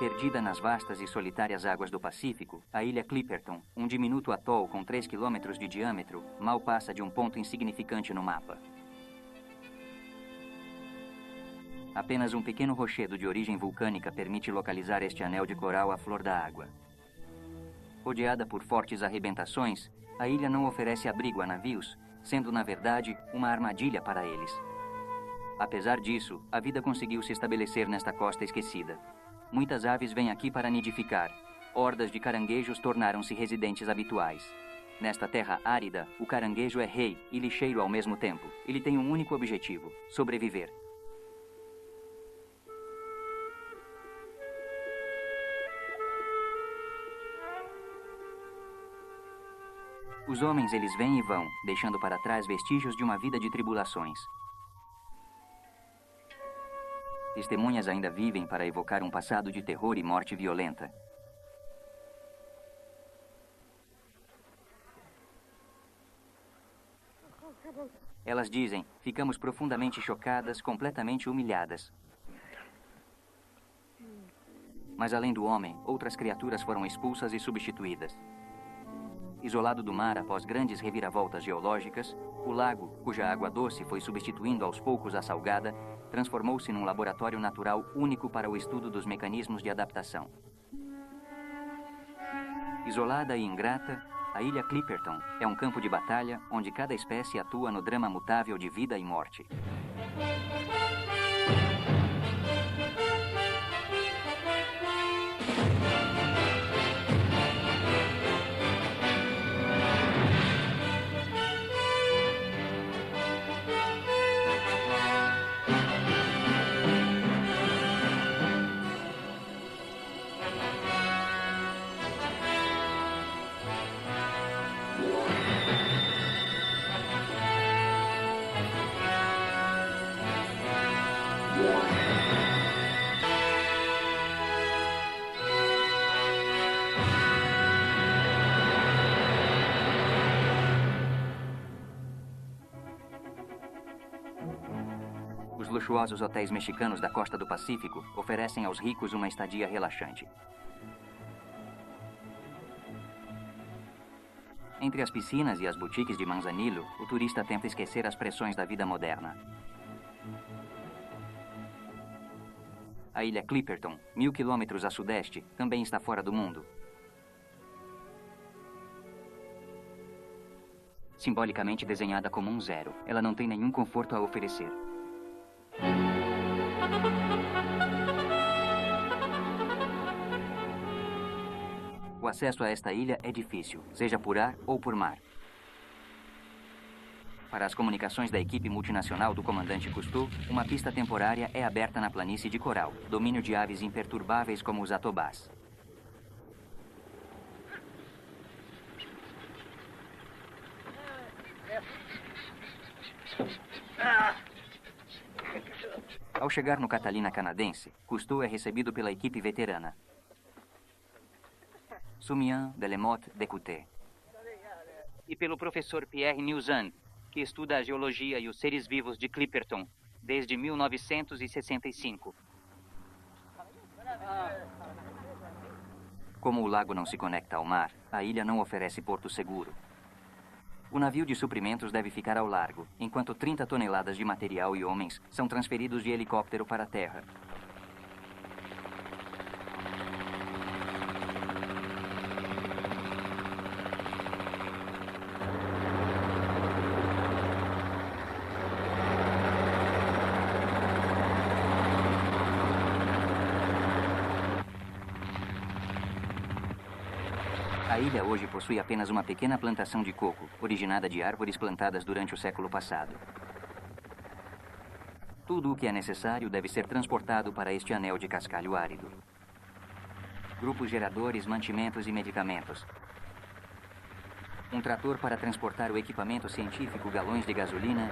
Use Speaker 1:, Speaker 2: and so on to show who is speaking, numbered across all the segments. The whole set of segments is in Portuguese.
Speaker 1: Perdida nas vastas e solitárias águas do Pacífico, a ilha Clipperton, um diminuto atol com 3 quilômetros de diâmetro, mal passa de um ponto insignificante no mapa. Apenas um pequeno rochedo de origem vulcânica permite localizar este anel de coral à flor da água. Rodeada por fortes arrebentações, a ilha não oferece abrigo a navios, sendo, na verdade, uma armadilha para eles. Apesar disso, a vida conseguiu se estabelecer nesta costa esquecida. Muitas aves vêm aqui para nidificar. Hordas de caranguejos tornaram-se residentes habituais. Nesta terra árida, o caranguejo é rei e lixeiro ao mesmo tempo. Ele tem um único objetivo: sobreviver. Os homens, eles vêm e vão, deixando para trás vestígios de uma vida de tribulações. Testemunhas ainda vivem para evocar um passado de terror e morte violenta. Elas dizem: ficamos profundamente chocadas, completamente humilhadas. Mas além do homem, outras criaturas foram expulsas e substituídas. Isolado do mar após grandes reviravoltas geológicas, o lago, cuja água doce foi substituindo aos poucos a salgada, transformou-se num laboratório natural único para o estudo dos mecanismos de adaptação. Isolada e ingrata, a ilha Clipperton é um campo de batalha onde cada espécie atua no drama mutável de vida e morte. Os luxuosos hotéis mexicanos da costa do Pacífico oferecem aos ricos uma estadia relaxante. Entre as piscinas e as boutiques de Manzanillo, o turista tenta esquecer as pressões da vida moderna. A ilha Clipperton, 1000 quilômetros a sudeste, também está fora do mundo. Simbolicamente desenhada como um zero, ela não tem nenhum conforto a oferecer. O acesso a esta ilha é difícil, seja por ar ou por mar. Para as comunicações da equipe multinacional do comandante Cousteau, uma pista temporária é aberta na planície de coral, domínio de aves imperturbáveis como os atobás. Ao chegar no Catalina canadense, Cousteau é recebido pela equipe veterana. Soumian, Delemotte, Descoutets. E pelo professor Pierre Nuzan, que estuda a geologia e os seres vivos de Clipperton desde 1965. Como o lago não se conecta ao mar, a ilha não oferece porto seguro. O navio de suprimentos deve ficar ao largo, enquanto 30 toneladas de material e homens são transferidos de helicóptero para a terra. A ilha hoje possui apenas uma pequena plantação de coco, originada de árvores plantadas durante o século passado. Tudo o que é necessário deve ser transportado para este anel de cascalho árido. Grupos geradores, mantimentos e medicamentos. Um trator para transportar o equipamento científico, galões de gasolina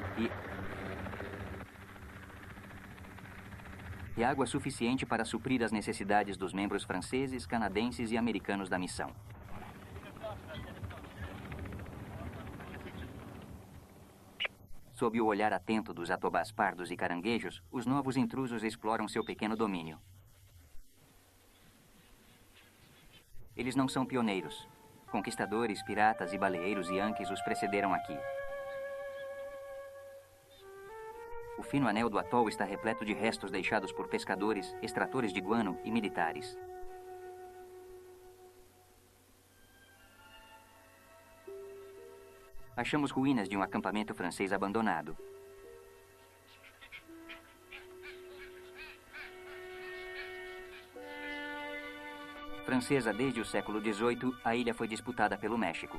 Speaker 1: e água suficiente para suprir as necessidades dos membros franceses, canadenses e americanos da missão. Sob o olhar atento dos atobás pardos e caranguejos, os novos intrusos exploram seu pequeno domínio. Eles não são pioneiros. Conquistadores, piratas e baleeiros yankees os precederam aqui. O fino anel do atol está repleto de restos deixados por pescadores, extratores de guano e militares. Achamos ruínas de um acampamento francês abandonado. Francesa desde o século XVIII, a ilha foi disputada pelo México.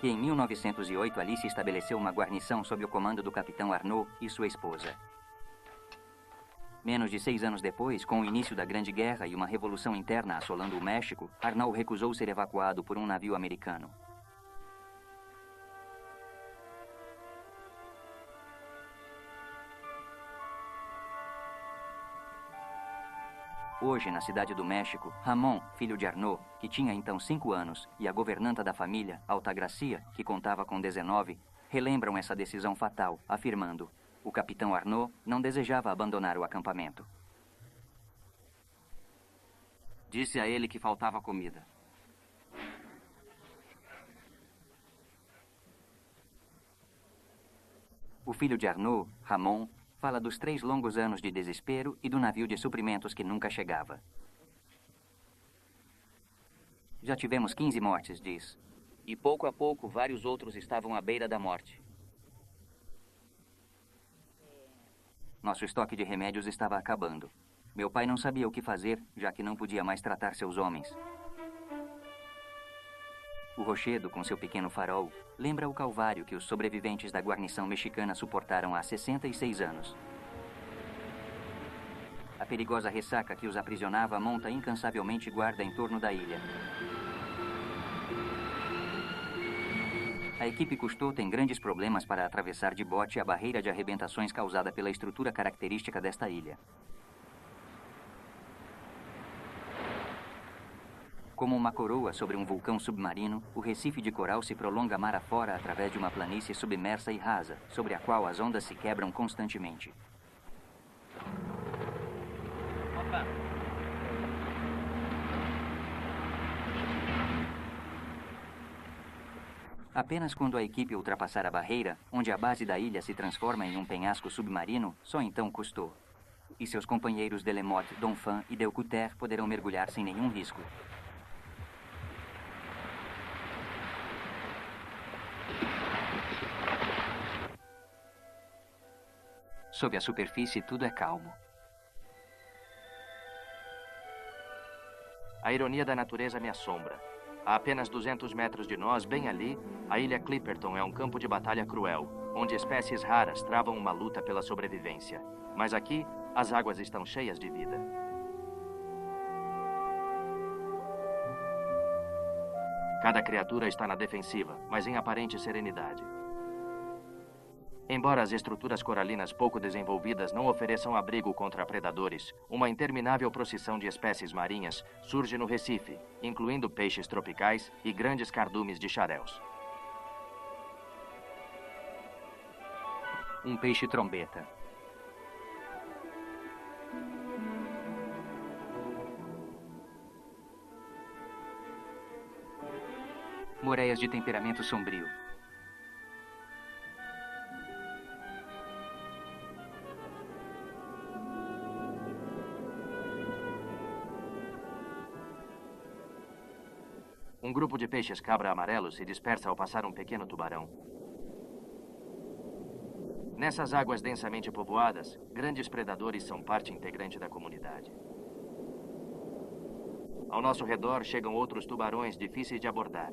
Speaker 1: E em 1908 ali se estabeleceu uma guarnição sob o comando do capitão Arnaud e sua esposa. Menos de 6 anos depois, com o início da Grande Guerra e uma revolução interna assolando o México, Arnaud recusou ser evacuado por um navio americano. Hoje, na cidade do México, Ramon, filho de Arnaud, que tinha então 5 anos, e a governanta da família, Altagracia, que contava com 19, relembram essa decisão fatal, afirmando: o capitão Arnaud não desejava abandonar o acampamento. Disse a ele que faltava comida. O filho de Arnaud, Ramon, fala dos 3 longos anos de desespero e do navio de suprimentos que nunca chegava. Já tivemos 15 mortes, diz. E pouco a pouco, vários outros estavam à beira da morte. Nosso estoque de remédios estava acabando. Meu pai não sabia o que fazer, já que não podia mais tratar seus homens. O rochedo, com seu pequeno farol, lembra o calvário que os sobreviventes da guarnição mexicana suportaram há 66 anos. A perigosa ressaca que os aprisionava monta incansavelmente guarda em torno da ilha. A equipe Cousteau tem grandes problemas para atravessar de bote a barreira de arrebentações causada pela estrutura característica desta ilha. Como uma coroa sobre um vulcão submarino, o recife de coral se prolonga mar afora através de uma planície submersa e rasa, sobre a qual as ondas se quebram constantemente. Opa. Apenas quando a equipe ultrapassar a barreira, onde a base da ilha se transforma em um penhasco submarino, só então Cousteau e seus companheiros Delemotte, Donphan e Delcouter poderão mergulhar sem nenhum risco. Sob a superfície, tudo é calmo.
Speaker 2: A ironia da natureza me assombra. A apenas 200 metros de nós, bem ali, a ilha Clipperton é um campo de batalha cruel, onde espécies raras travam uma luta pela sobrevivência. Mas aqui, as águas estão cheias de vida. Cada criatura está na defensiva, mas em aparente serenidade. Embora as estruturas coralinas pouco desenvolvidas não ofereçam abrigo contra predadores, uma interminável procissão de espécies marinhas surge no Recife, incluindo peixes tropicais e grandes cardumes de xaréus.
Speaker 1: Um peixe-trombeta. Moreias de temperamento sombrio.
Speaker 2: Um grupo de peixes cabra amarelos se dispersa ao passar um pequeno tubarão. Nessas águas densamente povoadas, grandes predadores são parte integrante da comunidade. Ao nosso redor chegam outros tubarões difíceis de abordar.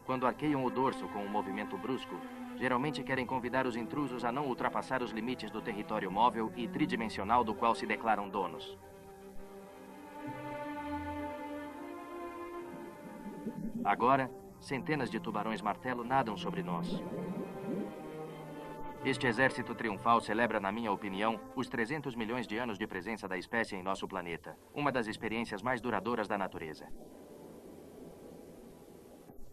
Speaker 2: Quando arqueiam o dorso com um movimento brusco, geralmente querem convidar os intrusos a não ultrapassar os limites do território móvel e tridimensional do qual se declaram donos. Agora, centenas de tubarões-martelo nadam sobre nós. Este exército triunfal celebra, na minha opinião, os 300 milhões de anos de presença da espécie em nosso planeta, uma das experiências mais duradouras da natureza.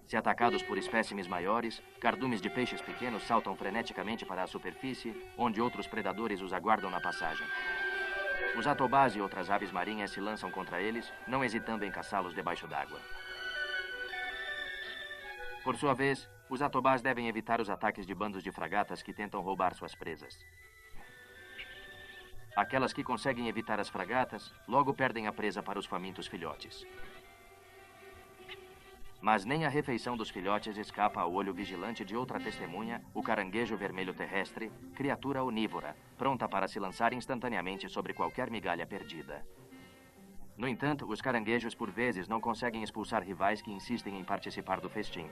Speaker 2: Se atacados por espécimes maiores, cardumes de peixes pequenos saltam freneticamente para a superfície, onde outros predadores os aguardam na passagem. Os atobás e outras aves marinhas se lançam contra eles, não hesitando em caçá-los debaixo d'água. Por sua vez, os atobás devem evitar os ataques de bandos de fragatas que tentam roubar suas presas. Aquelas que conseguem evitar as fragatas, logo perdem a presa para os famintos filhotes. Mas nem a refeição dos filhotes escapa ao olho vigilante de outra testemunha, o caranguejo vermelho terrestre, criatura onívora, pronta para se lançar instantaneamente sobre qualquer migalha perdida. No entanto, os caranguejos por vezes não conseguem expulsar rivais que insistem em participar do festim.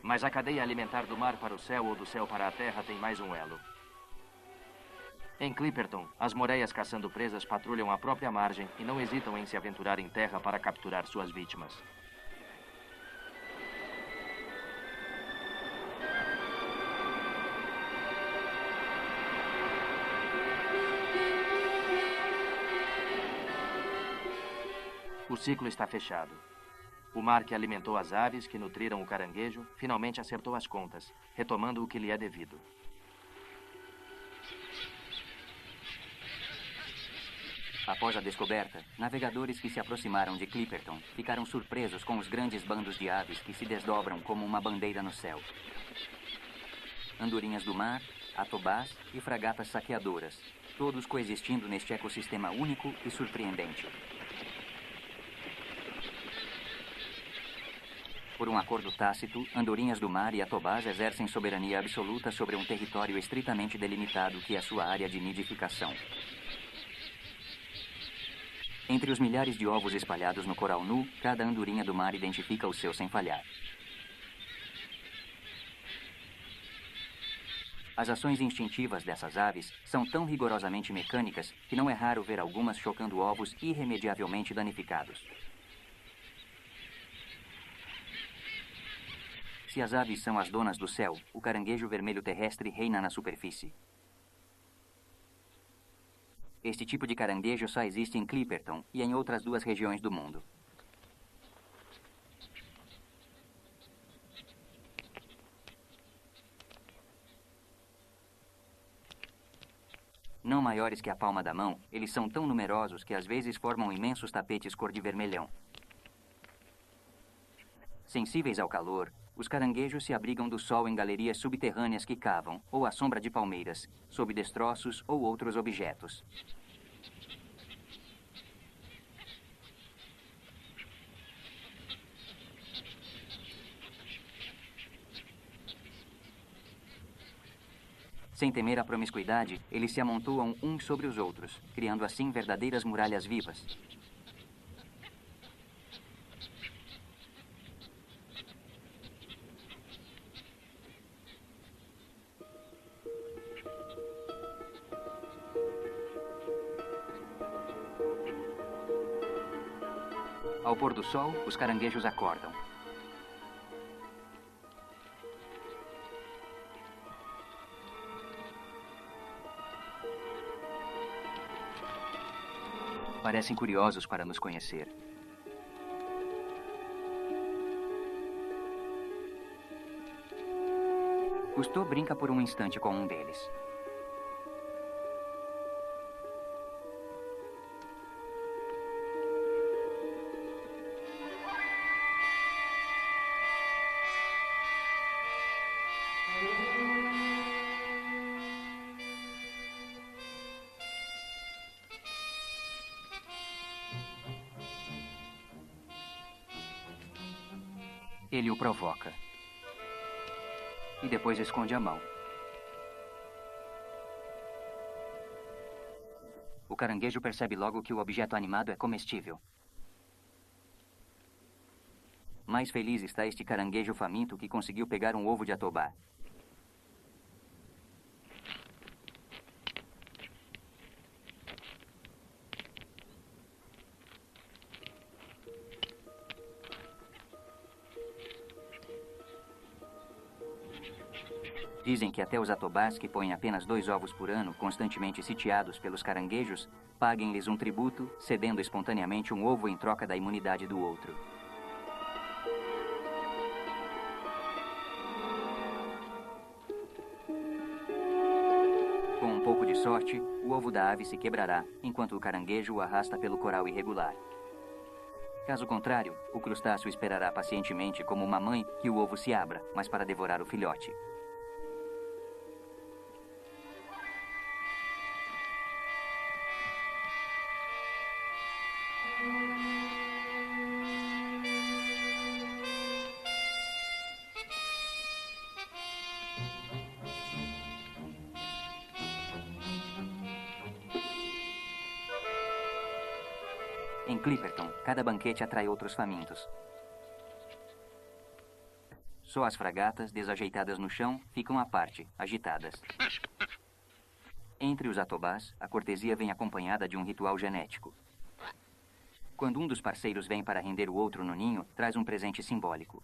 Speaker 2: Mas a cadeia alimentar do mar para o céu ou do céu para a terra tem mais um elo. Em Clipperton, as moreias caçando presas patrulham a própria margem e não hesitam em se aventurar em terra para capturar suas vítimas. O ciclo está fechado. O mar que alimentou as aves, que nutriram o caranguejo, finalmente acertou as contas, retomando o que lhe é devido.
Speaker 1: Após a descoberta, navegadores que se aproximaram de Clipperton ficaram surpresos com os grandes bandos de aves que se desdobram como uma bandeira no céu. Andorinhas do mar, atobás e fragatas saqueadoras, todos coexistindo neste ecossistema único e surpreendente. Por um acordo tácito, andorinhas do mar e atobás exercem soberania absoluta sobre um território estritamente delimitado que é sua área de nidificação. Entre os milhares de ovos espalhados no coral nu, cada andorinha do mar identifica o seu sem falhar. As ações instintivas dessas aves são tão rigorosamente mecânicas que não é raro ver algumas chocando ovos irremediavelmente danificados. Se as aves são as donas do céu, o caranguejo vermelho terrestre reina na superfície. Este tipo de caranguejo só existe em Clipperton e em outras 2 regiões do mundo. Não maiores que a palma da mão, eles são tão numerosos que às vezes formam imensos tapetes cor de vermelhão. Sensíveis ao calor, os caranguejos se abrigam do sol em galerias subterrâneas que cavam, ou à sombra de palmeiras, sob destroços ou outros objetos. Sem temer a promiscuidade, eles se amontoam uns sobre os outros, criando assim verdadeiras muralhas vivas. Ao pôr do sol, os caranguejos acordam. Parecem curiosos para nos conhecer. Cousteau brinca por um instante com um deles. Ele o provoca. E depois esconde a mão. O caranguejo percebe logo que o objeto animado é comestível. Mais feliz está este caranguejo faminto que conseguiu pegar um ovo de atobá. Dizem que até os atobás, que põem apenas 2 ovos por ano, constantemente sitiados pelos caranguejos, paguem-lhes um tributo, cedendo espontaneamente um ovo em troca da imunidade do outro. Com um pouco de sorte, o ovo da ave se quebrará, enquanto o caranguejo o arrasta pelo coral irregular. Caso contrário, o crustáceo esperará pacientemente como uma mãe que o ovo se abra, mas para devorar o filhote. Em Clipperton, cada banquete atrai outros famintos. Só as fragatas, desajeitadas no chão, ficam à parte, agitadas. Entre os atobás, a cortesia vem acompanhada de um ritual genético. Quando um dos parceiros vem para render o outro no ninho, traz um presente simbólico.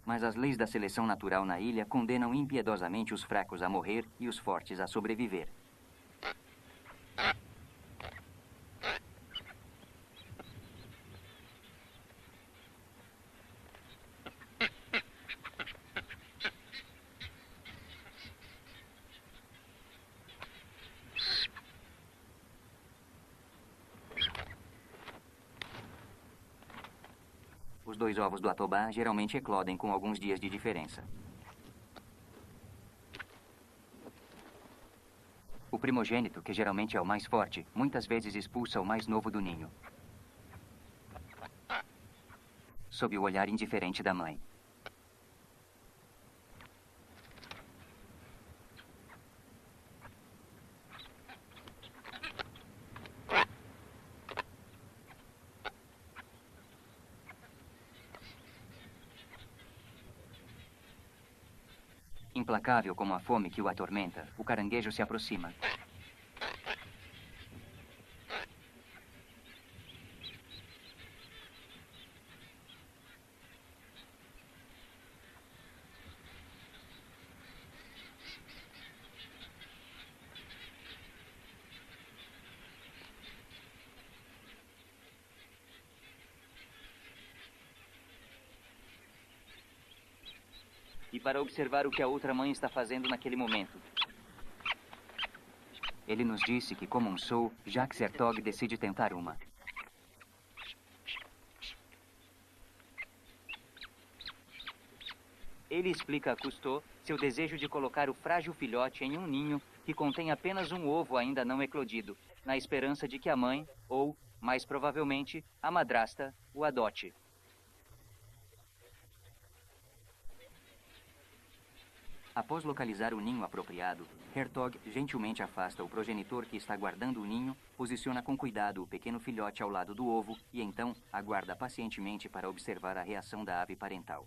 Speaker 1: Mas as leis da seleção natural na ilha condenam impiedosamente os fracos a morrer e os fortes a sobreviver. Os 2 ovos do atobá geralmente eclodem com alguns dias de diferença. O primogênito, que geralmente é o mais forte, muitas vezes expulsa o mais novo do ninho, sob o olhar indiferente da mãe. Implacável como a fome que o atormenta, o caranguejo se aproxima. E para observar o que a outra mãe está fazendo naquele momento. Ele nos disse que, como um sou, Jacques Hertog decide tentar uma. Ele explica a Cousteau seu desejo de colocar o frágil filhote em um ninho que contém apenas um ovo ainda não eclodido, na esperança de que a mãe, ou, mais provavelmente, a madrasta, o adote. Após localizar o ninho apropriado, Hertog gentilmente afasta o progenitor que está guardando o ninho, posiciona com cuidado o pequeno filhote ao lado do ovo e então aguarda pacientemente para observar a reação da ave parental.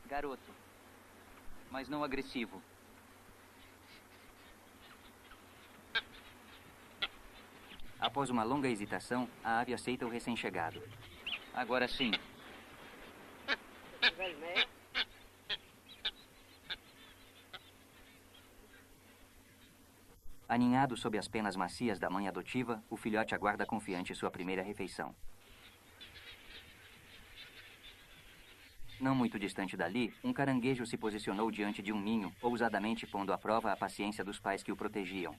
Speaker 1: Garoto, mas não agressivo. Após uma longa hesitação, a ave aceita o recém-chegado. Agora sim. Aninhado sob as penas macias da mãe adotiva, o filhote aguarda confiante sua primeira refeição. Não muito distante dali, um caranguejo se posicionou diante de um ninho, ousadamente pondo à prova a paciência dos pais que o protegiam.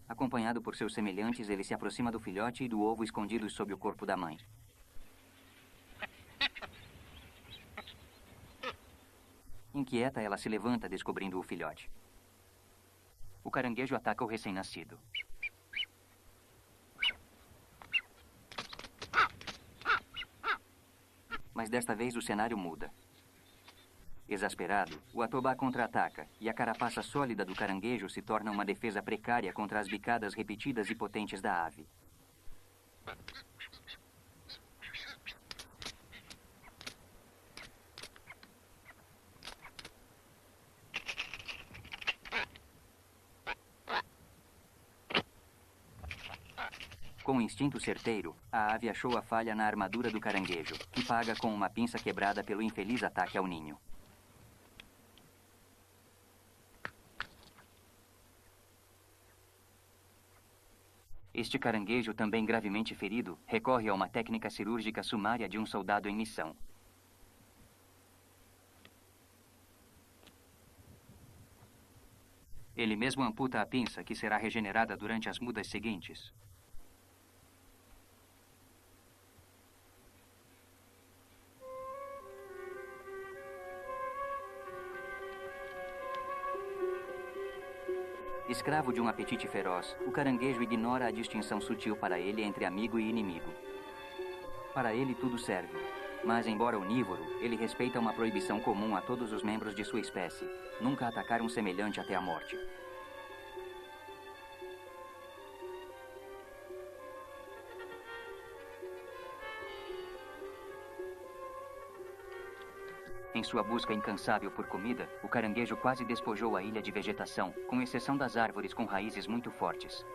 Speaker 1: Acompanhado por seus semelhantes, ele se aproxima do filhote e do ovo escondidos sob o corpo da mãe. Inquieta, ela se levanta, descobrindo o filhote. O caranguejo ataca o recém-nascido. Mas desta vez o cenário muda. Exasperado, o atobá contra-ataca e a carapaça sólida do caranguejo se torna uma defesa precária contra as bicadas repetidas e potentes da ave. Com um instinto certeiro, a ave achou a falha na armadura do caranguejo, que paga com uma pinça quebrada pelo infeliz ataque ao ninho. Este caranguejo, também gravemente ferido, recorre a uma técnica cirúrgica sumária de um soldado em missão. Ele mesmo amputa a pinça, que será regenerada durante as mudas seguintes. Escravo de um apetite feroz, o caranguejo ignora a distinção sutil para ele entre amigo e inimigo. Para ele tudo serve. Mas, embora onívoro, ele respeita uma proibição comum a todos os membros de sua espécie: nunca atacar um semelhante até a morte. Em sua busca incansável por comida, o caranguejo quase despojou a ilha de vegetação, com exceção das árvores com raízes muito fortes.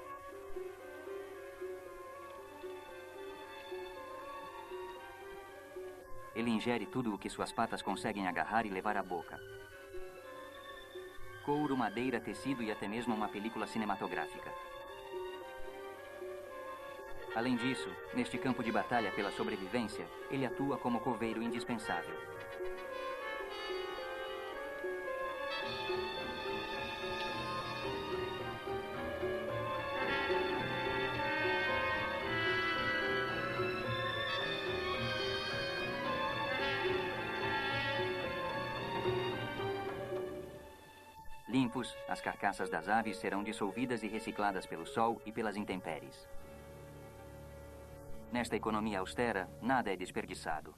Speaker 1: Ele ingere tudo o que suas patas conseguem agarrar e levar à boca. Couro, madeira, tecido e até mesmo uma película cinematográfica. Além disso, neste campo de batalha pela sobrevivência, ele atua como coveiro indispensável. Limpos, as carcaças das aves serão dissolvidas e recicladas pelo sol e pelas intempéries. Nesta economia austera, nada é desperdiçado.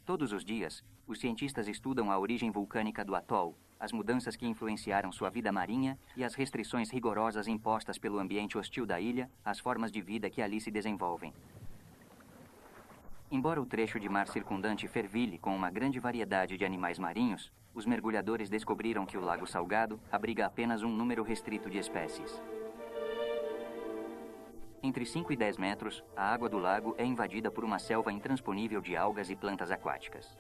Speaker 1: Todos os dias, os cientistas estudam a origem vulcânica do atol, as mudanças que influenciaram sua vida marinha e as restrições rigorosas impostas pelo ambiente hostil da ilha às formas de vida que ali se desenvolvem. Embora o trecho de mar circundante fervilhe com uma grande variedade de animais marinhos, os mergulhadores descobriram que o Lago Salgado abriga apenas um número restrito de espécies. Entre 5 e 10 metros, a água do lago é invadida por uma selva intransponível de algas e plantas aquáticas.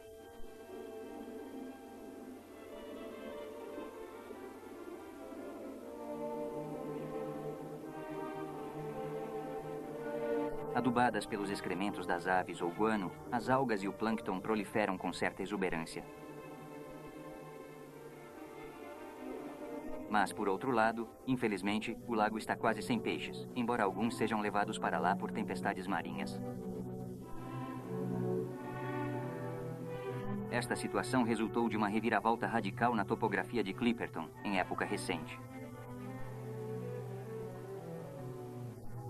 Speaker 1: Adubadas pelos excrementos das aves ou guano, as algas e o plâncton proliferam com certa exuberância. Mas, por outro lado, infelizmente, o lago está quase sem peixes, embora alguns sejam levados para lá por tempestades marinhas. Esta situação resultou de uma reviravolta radical na topografia de Clipperton, em época recente.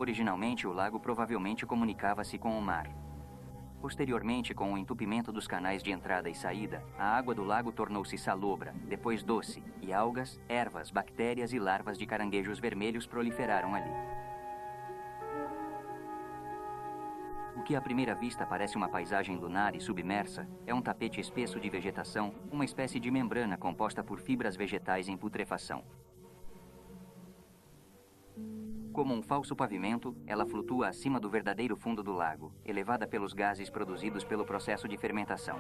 Speaker 1: Originalmente, o lago provavelmente comunicava-se com o mar. Posteriormente, com o entupimento dos canais de entrada e saída, a água do lago tornou-se salobra, depois doce, e algas, ervas, bactérias e larvas de caranguejos vermelhos proliferaram ali. O que à primeira vista parece uma paisagem lunar e submersa é um tapete espesso de vegetação, uma espécie de membrana composta por fibras vegetais em putrefação. Como um falso pavimento, ela flutua acima do verdadeiro fundo do lago, elevada pelos gases produzidos pelo processo de fermentação.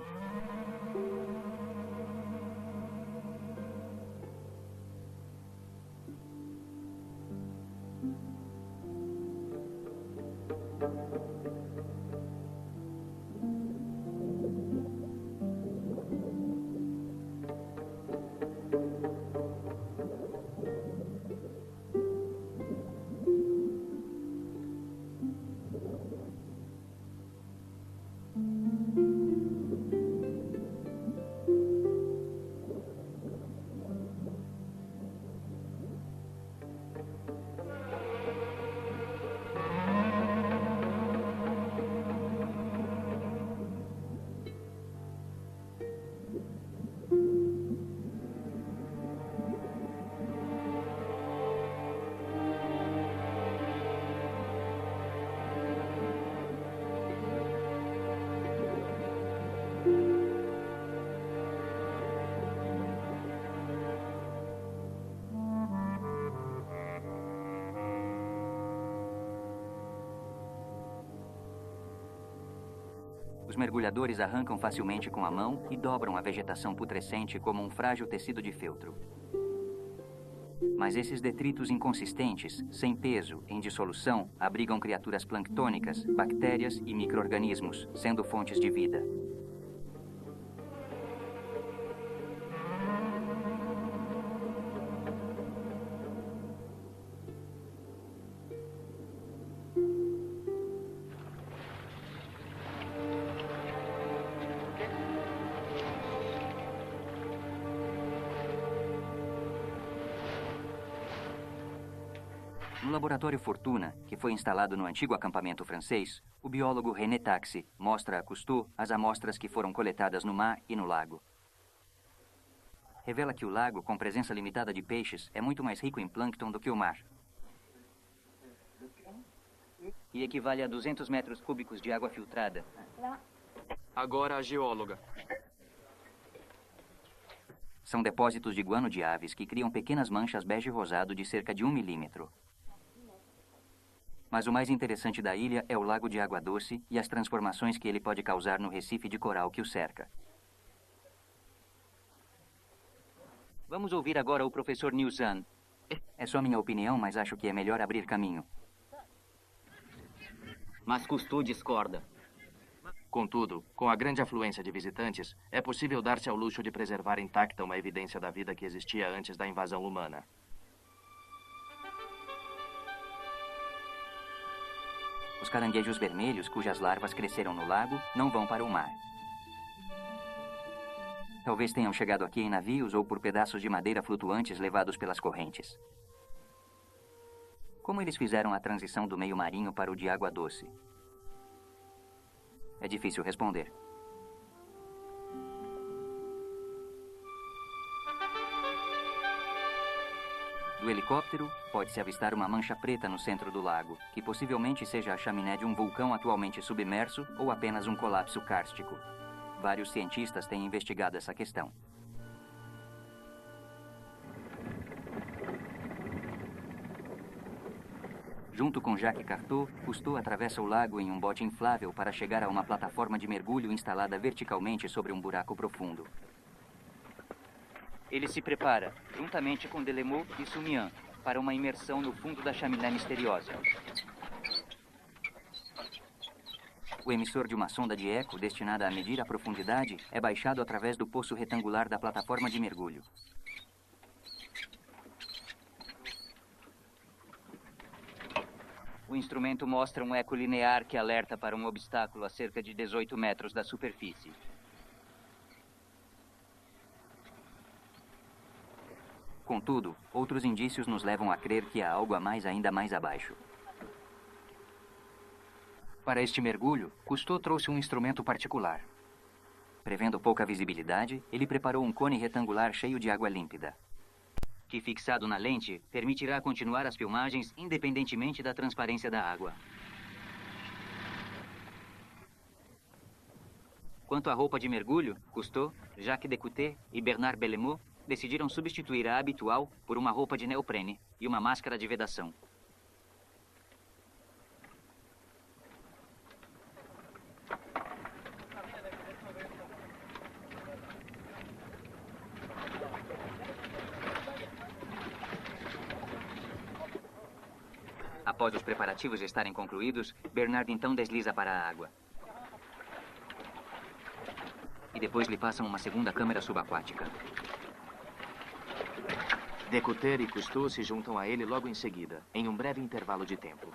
Speaker 1: Os mergulhadores arrancam facilmente com a mão e dobram a vegetação putrescente como um frágil tecido de feltro. Mas esses detritos inconsistentes, sem peso, em dissolução, abrigam criaturas planctônicas, bactérias e micro-organismos, sendo fontes de vida. No laboratório Fortuna, que foi instalado no antigo acampamento francês, o biólogo René Taxi mostra a Cousteau as amostras que foram coletadas no mar e no lago. Revela que o lago, com presença limitada de peixes, é muito mais rico em plâncton do que o mar. E equivale a 200 metros cúbicos de água filtrada.
Speaker 3: Agora a geóloga.
Speaker 1: São depósitos de guano de aves que criam pequenas manchas bege-rosado de cerca de 1 milímetro. Mas o mais interessante da ilha é o lago de água doce e as transformações que ele pode causar no recife de coral que o cerca. Vamos ouvir agora o professor Nilsson. É só minha opinião, mas acho que é melhor abrir caminho.
Speaker 4: Mas Cousteau discorda.
Speaker 2: Contudo, com a grande afluência de visitantes, é possível dar-se ao luxo de preservar intacta uma evidência da vida que existia antes da invasão humana.
Speaker 1: Os caranguejos vermelhos, cujas larvas cresceram no lago, não vão para o mar. Talvez tenham chegado aqui em navios ou por pedaços de madeira flutuantes levados pelas correntes. Como eles fizeram a transição do meio marinho para o de água doce? É difícil responder. Do helicóptero, pode-se avistar uma mancha preta no centro do lago, que possivelmente seja a chaminé de um vulcão atualmente submerso ou apenas um colapso kárstico. Vários cientistas têm investigado essa questão. Junto com Jacques Carteau, Cousteau atravessa o lago em um bote inflável para chegar a uma plataforma de mergulho instalada verticalmente sobre um buraco profundo. Ele se prepara, juntamente com Delemot e Sumian, para uma imersão no fundo da chaminé misteriosa. O emissor de uma sonda de eco destinada a medir a profundidade é baixado através do poço retangular da plataforma de mergulho. O instrumento mostra um eco linear que alerta para um obstáculo a cerca de 18 metros da superfície. Contudo, outros indícios nos levam a crer que há algo a mais ainda mais abaixo. Para este mergulho, Cousteau trouxe um instrumento particular. Prevendo pouca visibilidade, ele preparou um cone retangular cheio de água límpida, que, fixado na lente, permitirá continuar as filmagens independentemente da transparência da água. Quanto à roupa de mergulho, Cousteau, Jacques Descoutets e Bernard Bellemot decidiram substituir a habitual por uma roupa de neoprene e uma máscara de vedação. Após os preparativos estarem concluídos, Bernard então desliza para a água. E depois lhe passam uma segunda câmera subaquática.
Speaker 2: Descoutets e Cousteau se juntam a ele logo em seguida, em um breve intervalo de tempo.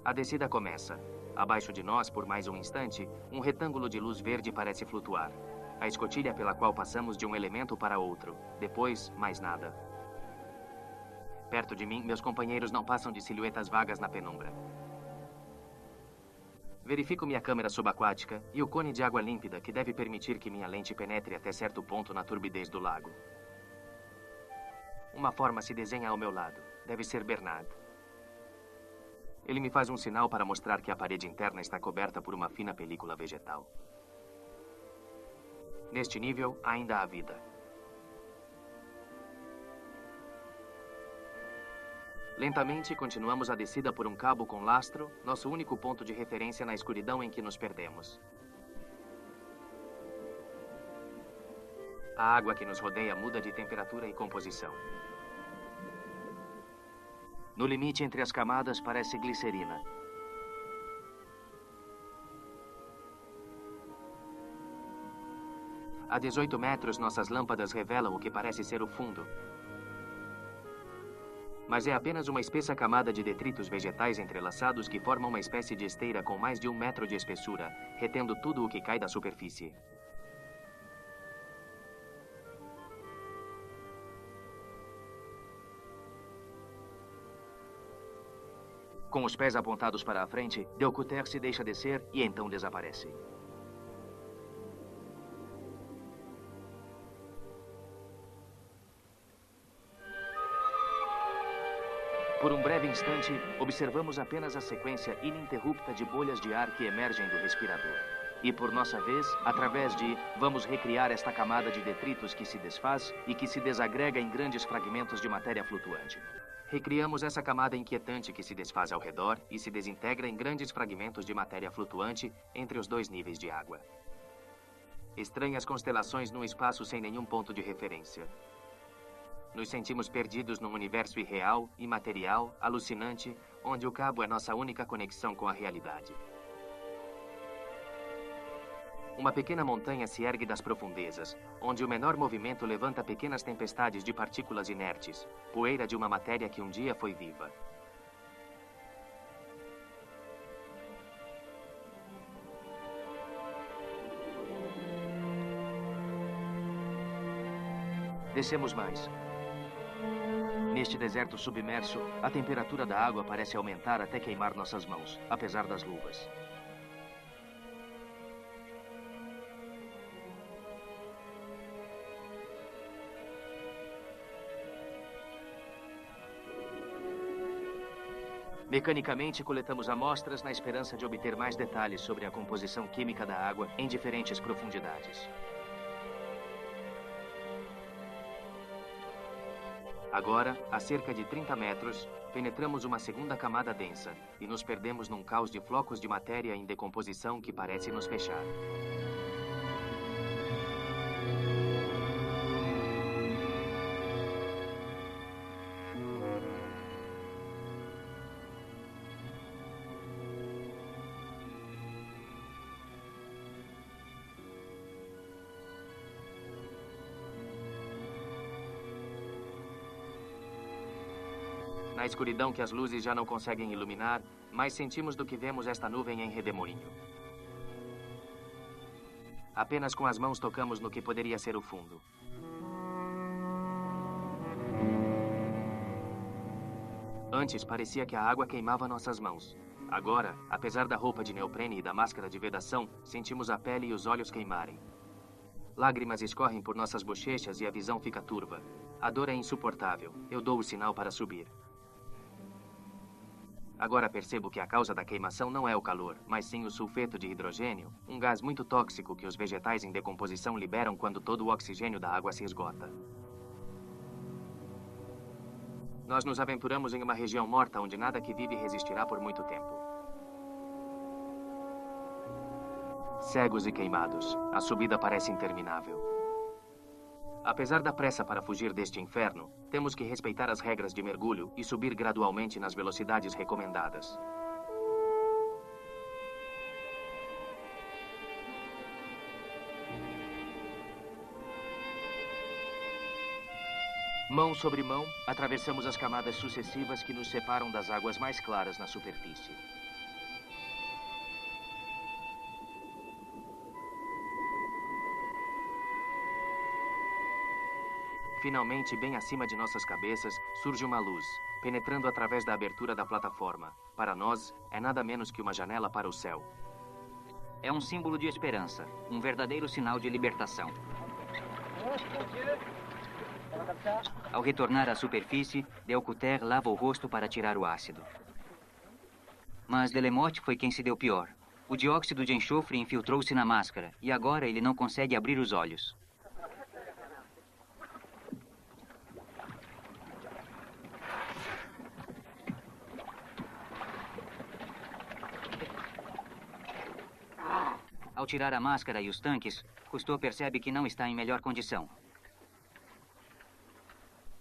Speaker 2: A descida começa. Abaixo de nós, por mais um instante, um retângulo de luz verde parece flutuar. A escotilha pela qual passamos de um elemento para outro. Depois, mais nada. Perto de mim, meus companheiros não passam de silhuetas vagas na penumbra. Verifico minha câmera subaquática e o cone de água límpida que deve permitir que minha lente penetre até certo ponto na turbidez do lago. Uma forma se desenha ao meu lado. Deve ser Bernard. Ele me faz um sinal para mostrar que a parede interna está coberta por uma fina película vegetal. Neste nível, ainda há vida. Lentamente, continuamos a descida por um cabo com lastro, nosso único ponto de referência na escuridão em que nos perdemos. A água que nos rodeia muda de temperatura e composição. No limite entre as camadas parece glicerina. A 18 metros, nossas lâmpadas revelam o que parece ser o fundo. Mas é apenas uma espessa camada de detritos vegetais entrelaçados que formam uma espécie de esteira com mais de 1 metro de espessura, retendo tudo o que cai da superfície. Com os pés apontados para a frente, Deokuter se deixa descer e então desaparece. Por um breve instante, observamos apenas a sequência ininterrupta de bolhas de ar que emergem do respirador. E, por nossa vez, através de vamos recriar esta camada de detritos que se desfaz e que se desagrega em grandes fragmentos de matéria flutuante. Recriamos essa camada inquietante que se desfaz ao redor e se desintegra em grandes fragmentos de matéria flutuante entre os 2 níveis de água. Estranhas constelações num espaço sem nenhum ponto de referência. Nos sentimos perdidos num universo irreal, imaterial, alucinante, onde o cabo é nossa única conexão com a realidade. Uma pequena montanha se ergue das profundezas, onde o menor movimento levanta pequenas tempestades de partículas inertes, poeira de uma matéria que um dia foi viva. Descemos mais. Neste deserto submerso, a temperatura da água parece aumentar até queimar nossas mãos, apesar das luvas. Mecanicamente, coletamos amostras na esperança de obter mais detalhes sobre a composição química da água em diferentes profundidades. Agora, a cerca de 30 metros, penetramos uma segunda camada densa e nos perdemos num caos de flocos de matéria em decomposição que parece nos fechar. Na escuridão que as luzes já não conseguem iluminar, mais sentimos do que vemos esta nuvem em redemoinho. Apenas com as mãos tocamos no que poderia ser o fundo. Antes parecia que a água queimava nossas mãos. Agora, apesar da roupa de neoprene e da máscara de vedação, sentimos a pele e os olhos queimarem. Lágrimas escorrem por nossas bochechas e a visão fica turva. A dor é insuportável. Eu dou o sinal para subir. Agora percebo que a causa da queimação não é o calor, mas sim o sulfeto de hidrogênio, um gás muito tóxico que os vegetais em decomposição liberam quando todo o oxigênio da água se esgota. Nós nos aventuramos em uma região morta onde nada que vive resistirá por muito tempo. Cegos e queimados, a subida parece interminável. Apesar da pressa para fugir deste inferno, temos que respeitar as regras de mergulho e subir gradualmente nas velocidades recomendadas. Mão sobre mão, atravessamos as camadas sucessivas que nos separam das águas mais claras na superfície. Finalmente, bem acima de nossas cabeças, surge uma luz, penetrando através da abertura da plataforma. Para nós, é nada menos que uma janela para o céu.
Speaker 1: É um símbolo de esperança, um verdadeiro sinal de libertação. Ao retornar à superfície, Deokuter lava o rosto para tirar o ácido. Mas Delemotte foi quem se deu pior. O dióxido de enxofre infiltrou-se na máscara e agora ele não consegue abrir os olhos. Ao tirar a máscara e os tanques, Cousteau percebe que não está em melhor condição.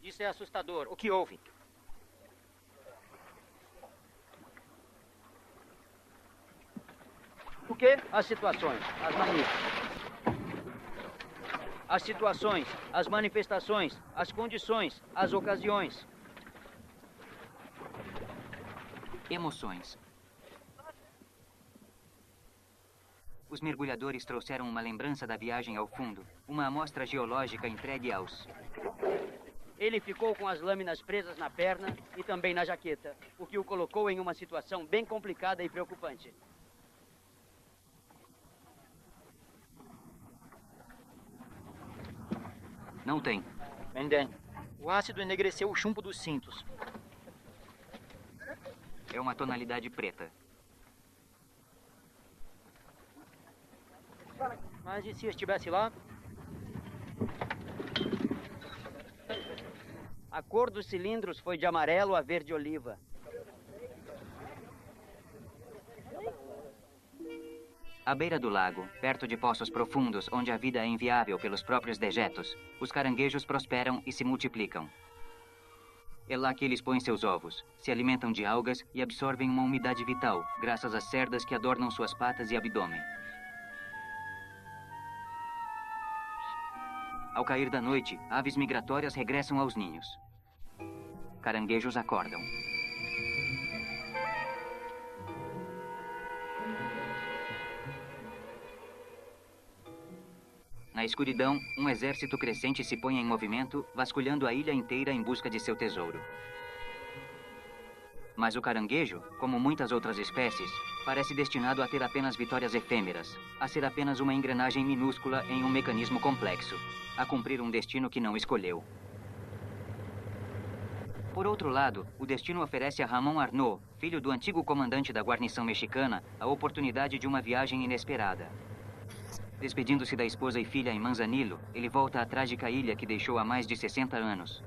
Speaker 5: Isso é assustador. O que houve? O quê? As situações, as manifestações, as condições, as ocasiões.
Speaker 1: Emoções. Os mergulhadores trouxeram uma lembrança da viagem ao fundo, uma amostra geológica entregue aos...
Speaker 5: Ele ficou com as lâminas presas na perna e também na jaqueta, o que o colocou em uma situação bem complicada e preocupante.
Speaker 1: Não tem.
Speaker 6: Benden, o ácido enegreceu o chumbo dos cintos.
Speaker 1: É uma tonalidade preta.
Speaker 6: Mas e se estivesse lá?
Speaker 5: A cor dos cilindros foi de amarelo a verde oliva.
Speaker 1: À beira do lago, perto de poços profundos onde a vida é inviável pelos próprios dejetos, os caranguejos prosperam e se multiplicam. É lá que eles põem seus ovos, se alimentam de algas e absorvem uma umidade vital, graças às cerdas que adornam suas patas e abdômen. Ao cair da noite, aves migratórias regressam aos ninhos. Caranguejos acordam. Na escuridão, um exército crescente se põe em movimento, vasculhando a ilha inteira em busca de seu tesouro. Mas o caranguejo, como muitas outras espécies, parece destinado a ter apenas vitórias efêmeras, a ser apenas uma engrenagem minúscula em um mecanismo complexo, a cumprir um destino que não escolheu. Por outro lado, o destino oferece a Ramon Arnaud, filho do antigo comandante da guarnição mexicana, a oportunidade de uma viagem inesperada. Despedindo-se da esposa e filha em Manzanillo, ele volta à trágica ilha que deixou há mais de 60 anos.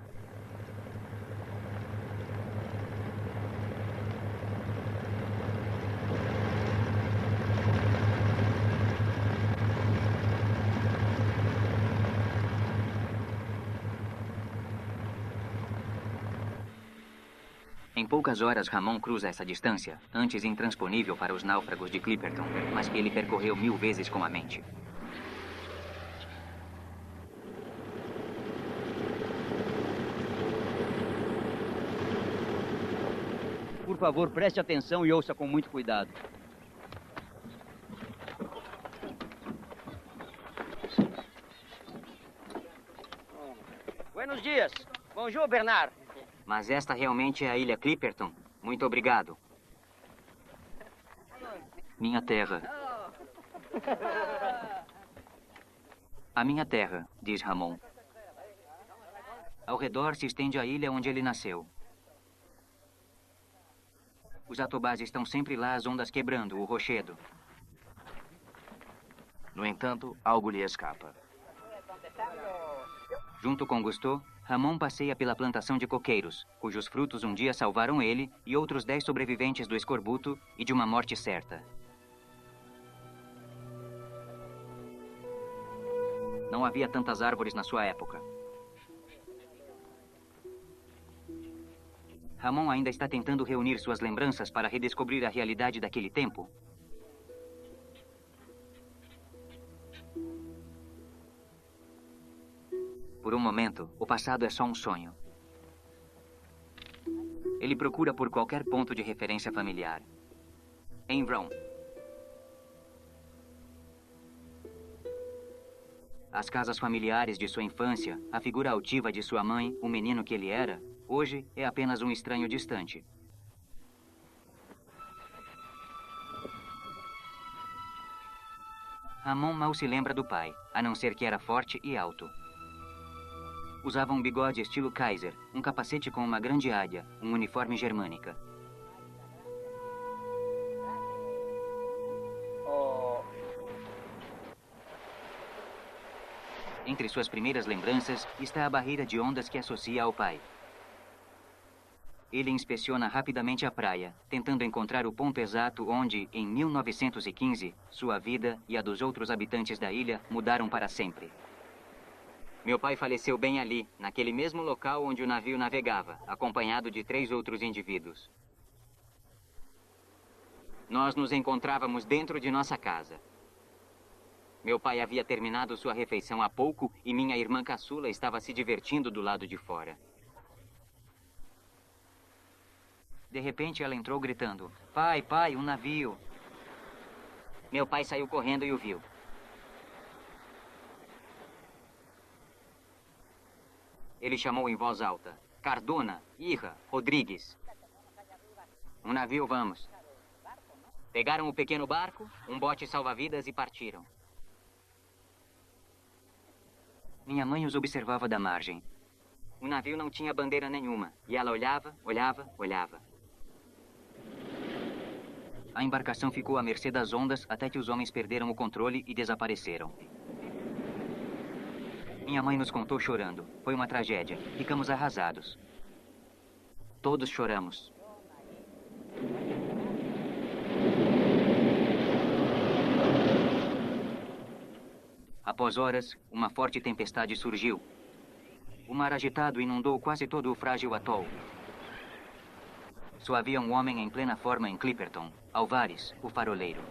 Speaker 1: Em poucas horas, Ramon cruza essa distância, antes intransponível para os náufragos de Clipperton, mas que ele percorreu 1000 vezes com a mente.
Speaker 5: Por favor, preste atenção e ouça com muito cuidado. Buenos dias. Bonjour, Bernard.
Speaker 1: Mas esta realmente é a ilha Clipperton? Muito obrigado. Minha terra. A minha terra, diz Ramon. Ao redor se estende a ilha onde ele nasceu. Os atobás estão sempre lá, as ondas quebrando, o rochedo.
Speaker 2: No entanto, algo lhe escapa.
Speaker 1: Junto com Cousteau, Ramon passeia pela plantação de coqueiros, cujos frutos um dia salvaram ele e outros 10 sobreviventes do escorbuto e de uma morte certa. Não havia tantas árvores na sua época. Ramon ainda está tentando reunir suas lembranças para redescobrir a realidade daquele tempo. Por um momento, o passado é só um sonho. Ele procura por qualquer ponto de referência familiar. Em Rome. As casas familiares de sua infância, a figura altiva de sua mãe, o menino que ele era, hoje é apenas um estranho distante. Ramon mal se lembra do pai, a não ser que era forte e alto. Usava um bigode estilo Kaiser, um capacete com uma grande águia, um uniforme germânica. Entre suas primeiras lembranças está a barreira de ondas que associa ao pai. ele inspeciona rapidamente a praia, tentando encontrar o ponto exato onde, em 1915, sua vida e a dos outros habitantes da ilha mudaram para sempre. Meu pai faleceu bem ali, naquele mesmo local onde o navio navegava, acompanhado de 3 outros indivíduos. Nós nos encontrávamos dentro de nossa casa. Meu pai havia terminado sua refeição há pouco e minha irmã caçula estava se divertindo do lado de fora. De repente, ela entrou gritando: "Pai, pai, um navio!" Meu pai saiu correndo e o viu. Ele chamou em voz alta: "Cardona, Irra, Rodrigues. Um navio, vamos." Pegaram o pequeno barco, um bote salva-vidas e partiram. Minha mãe os observava da margem. O navio não tinha bandeira nenhuma, e ela olhava, olhava, olhava. A embarcação ficou à mercê das ondas até que os homens perderam o controle e desapareceram. Minha mãe nos contou chorando. Foi uma tragédia. Ficamos arrasados. Todos choramos. Após horas, uma forte tempestade surgiu. O mar agitado inundou quase todo o frágil atol. Só havia um homem em plena forma em Clipperton, Alvares, o faroleiro.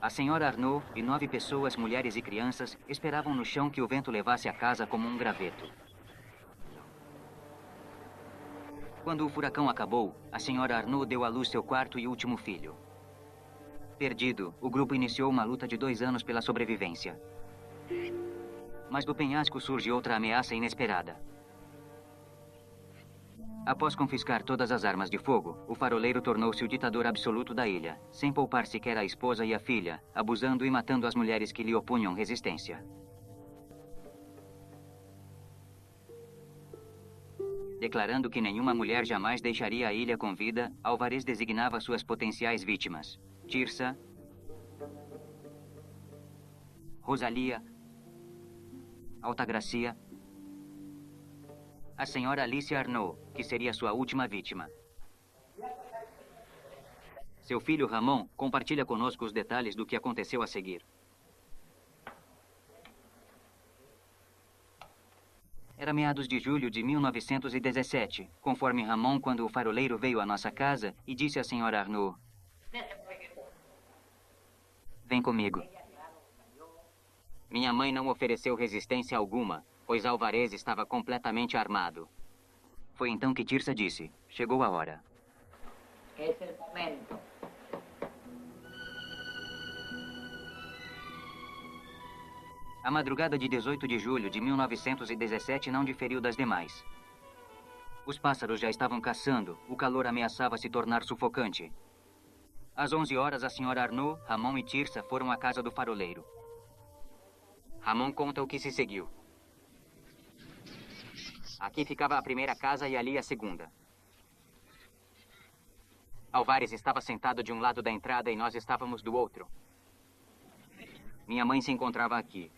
Speaker 1: A senhora Arnaud e 9 pessoas, mulheres e crianças, esperavam no chão que o vento levasse a casa como um graveto. Quando o furacão acabou, a senhora Arnaud deu à luz seu 4º e último filho. Perdido, o grupo iniciou uma luta de 2 anos pela sobrevivência. Mas do penhasco surge outra ameaça inesperada. Após confiscar todas as armas de fogo, o faroleiro tornou-se o ditador absoluto da ilha, sem poupar sequer a esposa e a filha, abusando e matando as mulheres que lhe opunham resistência. Declarando que nenhuma mulher jamais deixaria a ilha com vida, Alvarez designava suas potenciais vítimas: Tirsa, Rosalia, Altagracia, a senhora Alicia Arnaud, que seria sua última vítima. Seu filho Ramon compartilha conosco os detalhes do que aconteceu a seguir. Era meados de julho de 1917, conforme Ramon, quando o faroleiro veio à nossa casa e disse à senhora Arnaud: "Vem comigo." Minha mãe não ofereceu resistência alguma, pois Alvarez estava completamente armado. Foi então que Tirsa disse: "Chegou a hora."
Speaker 7: Es el momento.
Speaker 1: A madrugada de 18 de julho de 1917 não diferiu das demais. Os pássaros já estavam caçando, o calor ameaçava se tornar sufocante. Às 11 horas, a senhora Arnaud, Ramon e Tirsa foram à casa do faroleiro. Ramon conta o que se seguiu. Aqui ficava a primeira casa e ali a segunda. Alvares estava sentado de um lado da entrada e nós estávamos do outro. Minha mãe se encontrava aqui.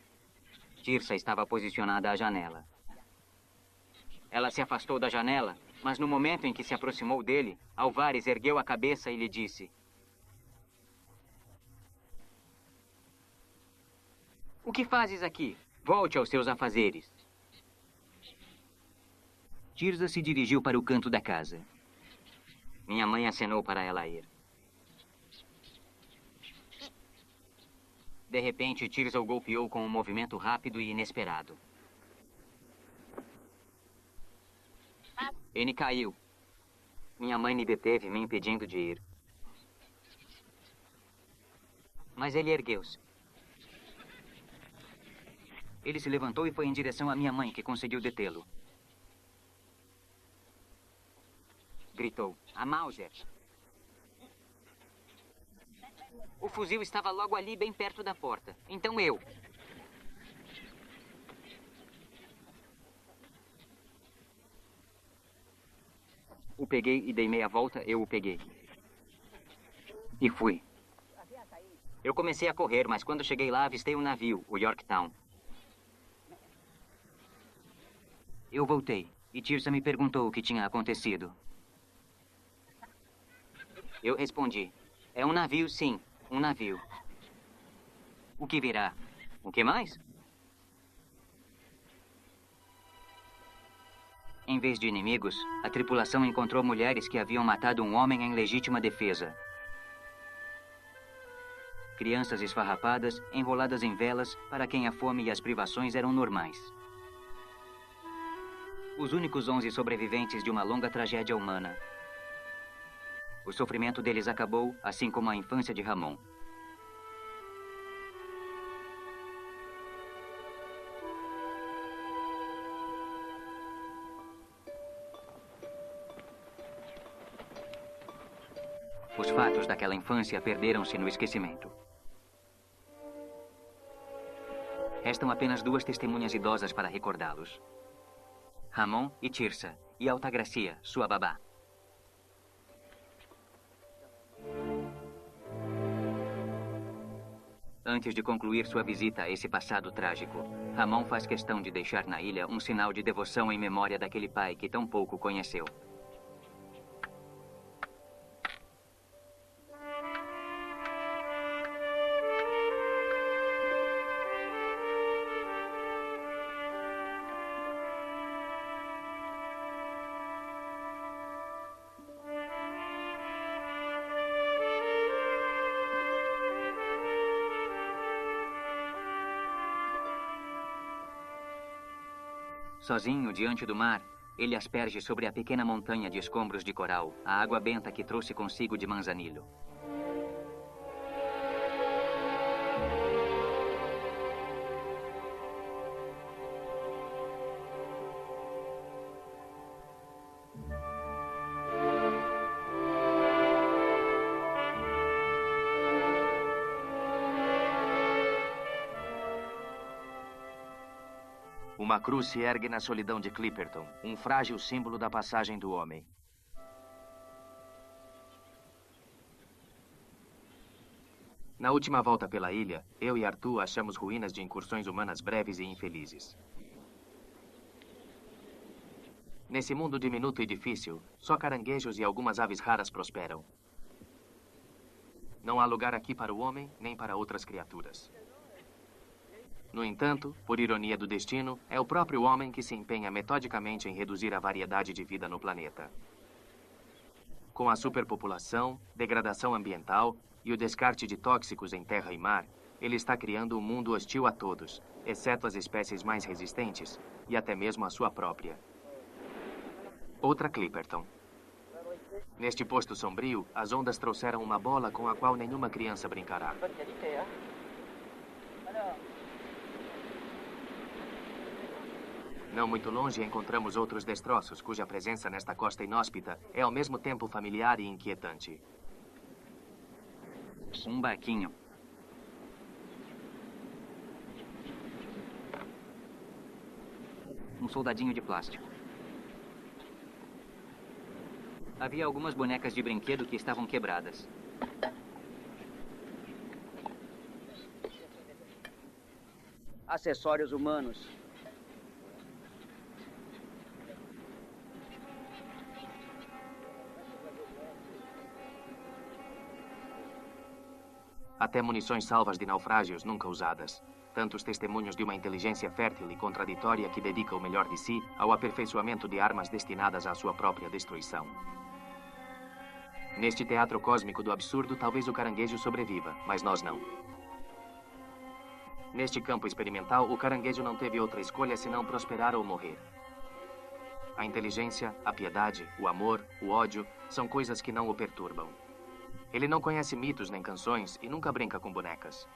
Speaker 1: Tirsa estava posicionada à janela. Ela se afastou da janela, mas no momento em que se aproximou dele, Alvares ergueu a cabeça e lhe disse: "O que fazes aqui? Volte aos seus afazeres." Tirsa se dirigiu para o canto da casa. Minha mãe acenou para ela ir. De repente, Tirsa o golpeou com um movimento rápido e inesperado. Ele caiu. Minha mãe me deteve, me impedindo de ir. Mas ele ergueu-se. Ele se levantou e foi em direção à minha mãe, que conseguiu detê-lo. Gritou: "A Mauser!" O fuzil estava logo ali, bem perto da porta. Então eu. O peguei e dei meia volta, eu o peguei. E fui. Eu comecei a correr, mas quando cheguei lá, avistei um navio, o Yorktown. Eu voltei. E Tirsa me perguntou o que tinha acontecido. Eu respondi: é um navio, sim, um navio. O que virá? O que mais? Em vez de inimigos, a tripulação encontrou mulheres que haviam matado um homem em legítima defesa. Crianças esfarrapadas, enroladas em velas, para quem a fome e as privações eram normais. Os únicos 11 sobreviventes de uma longa tragédia humana. O sofrimento deles acabou, assim como a infância de Ramon. Os fatos daquela infância perderam-se no esquecimento. Restam apenas 2 testemunhas idosas para recordá-los. Ramon e Tirsa, e Altagracia, sua babá. Antes de concluir sua visita a esse passado trágico, Ramon faz questão de deixar na ilha um sinal de devoção em memória daquele pai que tão pouco conheceu. Sozinho, diante do mar, ele asperge sobre a pequena montanha de escombros de coral a água benta que trouxe consigo de Manzanillo.
Speaker 2: Uma cruz se ergue na solidão de Clipperton, um frágil símbolo da passagem do homem. Na última volta pela ilha, eu e Arthur achamos ruínas de incursões humanas breves e infelizes. Nesse mundo diminuto e difícil, só caranguejos e algumas aves raras prosperam. Não há lugar aqui para o homem, nem para outras criaturas. No entanto, por ironia do destino, é o próprio homem que se empenha metodicamente em reduzir a variedade de vida no planeta. Com a superpopulação, degradação ambiental e o descarte de tóxicos em terra e mar, ele está criando um mundo hostil a todos, exceto as espécies mais resistentes e até mesmo a sua própria. Outra Clipperton. Neste posto sombrio, as ondas trouxeram uma bola com a qual nenhuma criança brincará. Não muito longe, encontramos outros destroços, cuja presença nesta costa inóspita é ao mesmo tempo familiar e inquietante.
Speaker 1: Um barquinho. Um soldadinho de plástico. Havia algumas bonecas de brinquedo que estavam quebradas.
Speaker 5: Acessórios humanos.
Speaker 2: Até munições salvas de naufrágios nunca usadas. Tantos testemunhos de uma inteligência fértil e contraditória que dedica o melhor de si ao aperfeiçoamento de armas destinadas à sua própria destruição. Neste teatro cósmico do absurdo, talvez o caranguejo sobreviva, mas nós não. Neste campo experimental, o caranguejo não teve outra escolha senão prosperar ou morrer. A inteligência, a piedade, o amor, o ódio são coisas que não o perturbam. Ele não conhece mitos nem canções e nunca brinca com bonecas.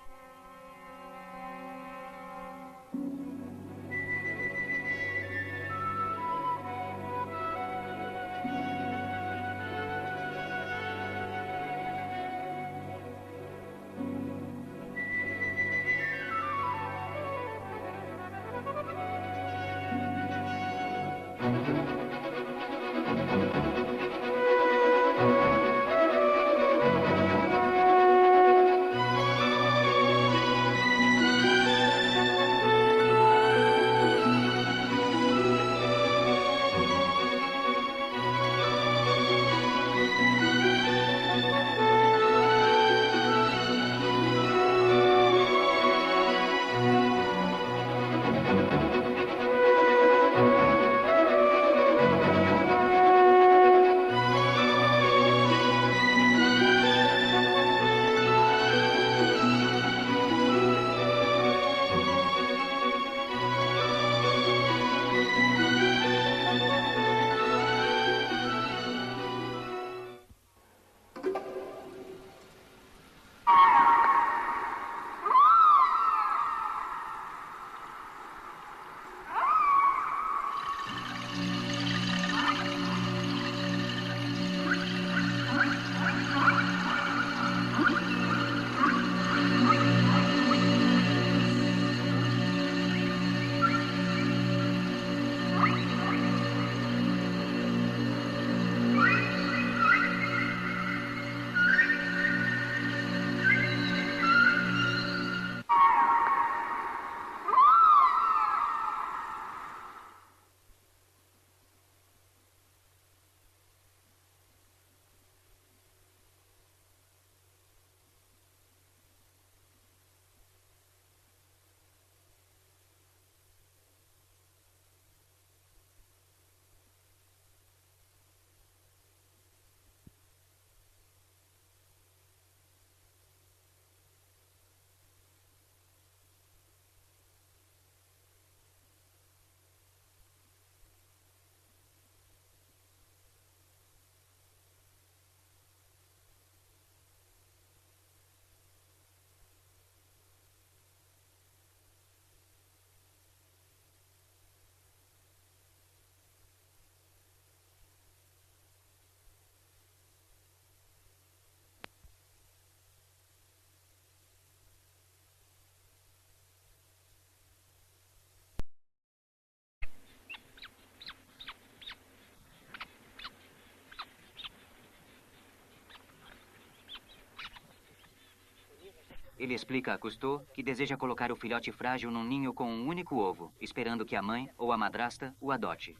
Speaker 1: Ele explica a Cousteau que deseja colocar o filhote frágil num ninho com um único ovo, esperando que a mãe ou a madrasta o adote.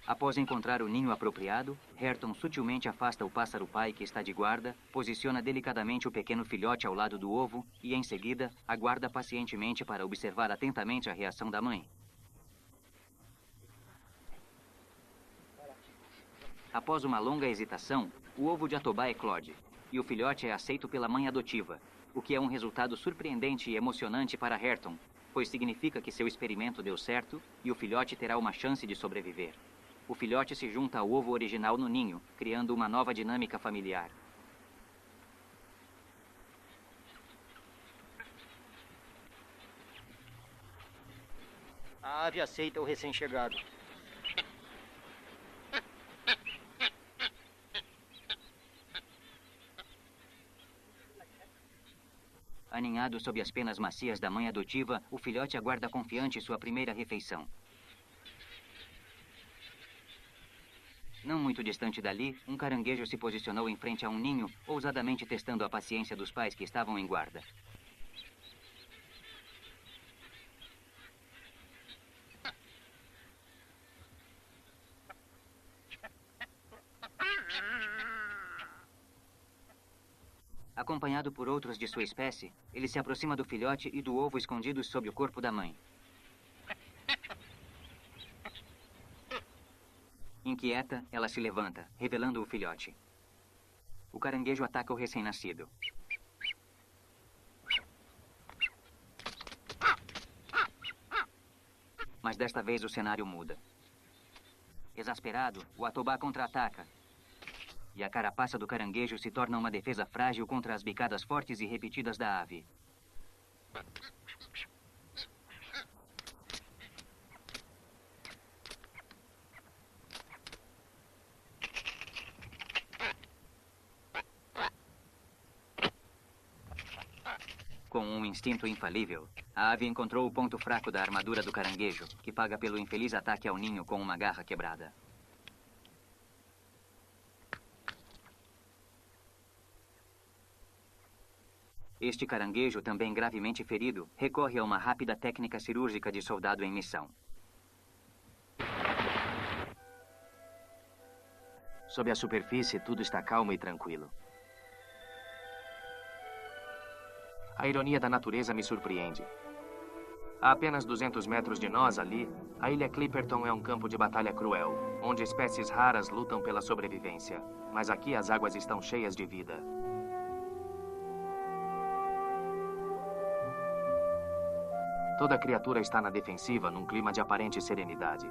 Speaker 1: Após encontrar o ninho apropriado, Hareton sutilmente afasta o pássaro-pai que está de guarda, posiciona delicadamente o pequeno filhote ao lado do ovo e, em seguida, aguarda pacientemente para observar atentamente a reação da mãe. Após uma longa hesitação, o ovo de Atobá eclode, e o filhote é aceito pela mãe adotiva, o que é um resultado surpreendente e emocionante para Hareton, pois significa que seu experimento deu certo e o filhote terá uma chance de sobreviver. O filhote se junta ao ovo original no ninho, criando uma nova dinâmica familiar.
Speaker 6: A ave aceita o recém-chegado.
Speaker 1: Aninhado sob as penas macias da mãe adotiva, o filhote aguarda confiante sua primeira refeição. Não muito distante dali, um caranguejo se posicionou em frente a um ninho, ousadamente testando a paciência dos pais que estavam em guarda. Acompanhado por outros de sua espécie, ele se aproxima do filhote e do ovo escondidos sob o corpo da mãe. Inquieta, ela se levanta, revelando o filhote. O caranguejo ataca o recém-nascido. Mas desta vez o cenário muda. Exasperado, o Atobá contra-ataca. E a carapaça do caranguejo se torna uma defesa frágil contra as bicadas fortes e repetidas da ave. Com um instinto infalível, a ave encontrou o ponto fraco da armadura do caranguejo, que paga pelo infeliz ataque ao ninho com uma garra quebrada. Este caranguejo, também gravemente ferido, recorre a uma rápida técnica cirúrgica de soldado em missão.
Speaker 2: Sob a superfície, tudo está calmo e tranquilo. A ironia da natureza me surpreende. A apenas 200 metros de nós, ali, a ilha Clipperton é um campo de batalha cruel, onde espécies raras lutam pela sobrevivência. Mas aqui as águas estão cheias de vida. Toda criatura está na defensiva, num clima de aparente serenidade.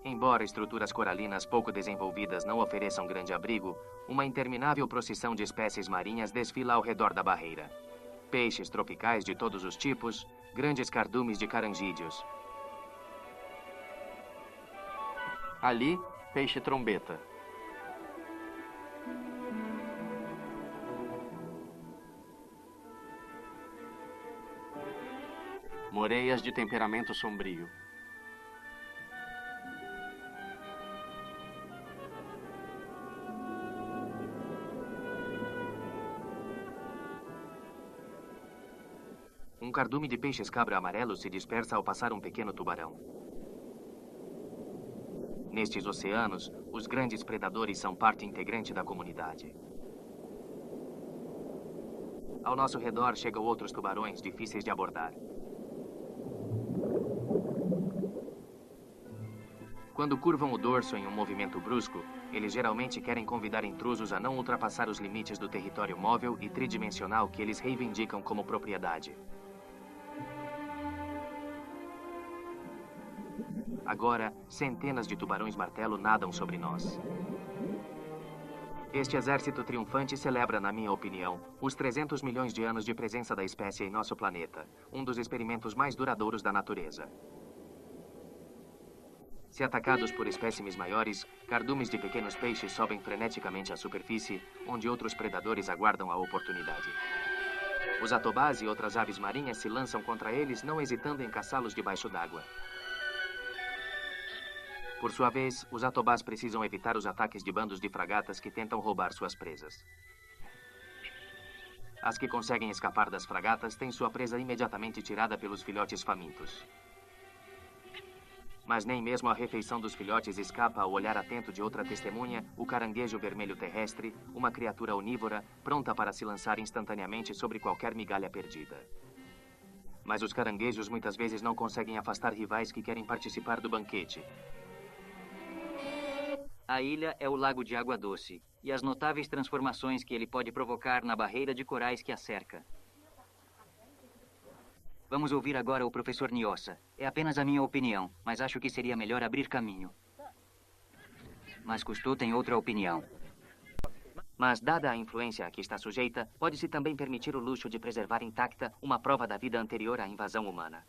Speaker 2: Embora estruturas coralinas pouco desenvolvidas não ofereçam grande abrigo, uma interminável procissão de espécies marinhas desfila ao redor da barreira. Peixes tropicais de todos os tipos, grandes cardumes de carangídeos.
Speaker 3: Ali, peixe trombeta. Moreias de temperamento sombrio.
Speaker 2: Um cardume de peixes-cabra amarelo se dispersa ao passar um pequeno tubarão. Nestes oceanos, os grandes predadores são parte integrante da comunidade. Ao nosso redor chegam outros tubarões difíceis de abordar. Quando curvam o dorso em um movimento brusco, eles geralmente querem convidar intrusos a não ultrapassar os limites do território móvel e tridimensional que eles reivindicam como propriedade. Agora, centenas de tubarões-martelo nadam sobre nós. Este exército triunfante celebra, na minha opinião, os 300 milhões de anos de presença da espécie em nosso planeta, um dos experimentos mais duradouros da natureza. Se atacados por espécimes maiores, cardumes de pequenos peixes sobem freneticamente à superfície, onde outros predadores aguardam a oportunidade. Os atobás e outras aves marinhas se lançam contra eles, não hesitando em caçá-los debaixo d'água. Por sua vez, os atobás precisam evitar os ataques de bandos de fragatas que tentam roubar suas presas. As que conseguem escapar das fragatas têm sua presa imediatamente tirada pelos filhotes famintos. Mas nem mesmo a refeição dos filhotes escapa ao olhar atento de outra testemunha, o caranguejo vermelho terrestre, uma criatura onívora, pronta para se lançar instantaneamente sobre qualquer migalha perdida. Mas os caranguejos muitas vezes não conseguem afastar rivais que querem participar do banquete.
Speaker 1: A ilha é o lago de água doce, e as notáveis transformações que ele pode provocar na barreira de corais que a cerca. Vamos ouvir agora o professor Niossa. É apenas a minha opinião, mas acho que seria melhor abrir caminho. Mas Cousteau tem outra opinião.
Speaker 2: Mas, dada a influência a que está sujeita, pode-se também permitir o luxo de preservar intacta uma prova da vida anterior à invasão humana.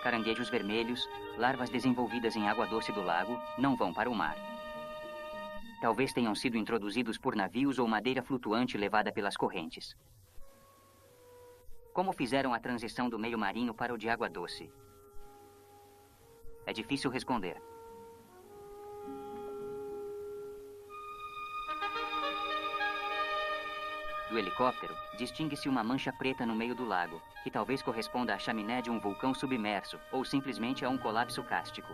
Speaker 1: Caranguejos vermelhos, larvas desenvolvidas em água doce do lago, não vão para o mar. Talvez tenham sido introduzidos por navios ou madeira flutuante levada pelas correntes. Como fizeram a transição do meio marinho para o de água doce? É difícil responder. Do helicóptero, distingue-se uma mancha preta no meio do lago, que talvez corresponda à chaminé de um vulcão submerso ou simplesmente a um colapso cástico.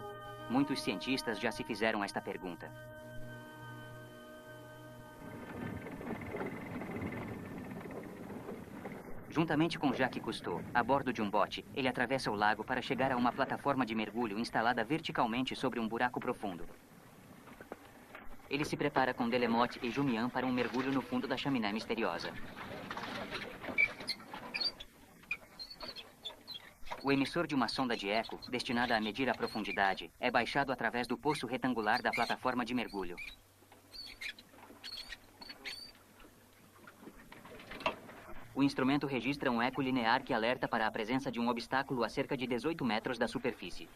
Speaker 1: Muitos cientistas já se fizeram esta pergunta. Juntamente com Jacques Cousteau, a bordo de um bote, ele atravessa o lago para chegar a uma plataforma de mergulho instalada verticalmente sobre um buraco profundo. Ele se prepara com Delemotte e Jumian para um mergulho no fundo da chaminé misteriosa. O emissor de uma sonda de eco, destinada a medir a profundidade, é baixado através do poço retangular da plataforma de mergulho. O instrumento registra um eco linear que alerta para a presença de um obstáculo a cerca de 18 metros da superfície.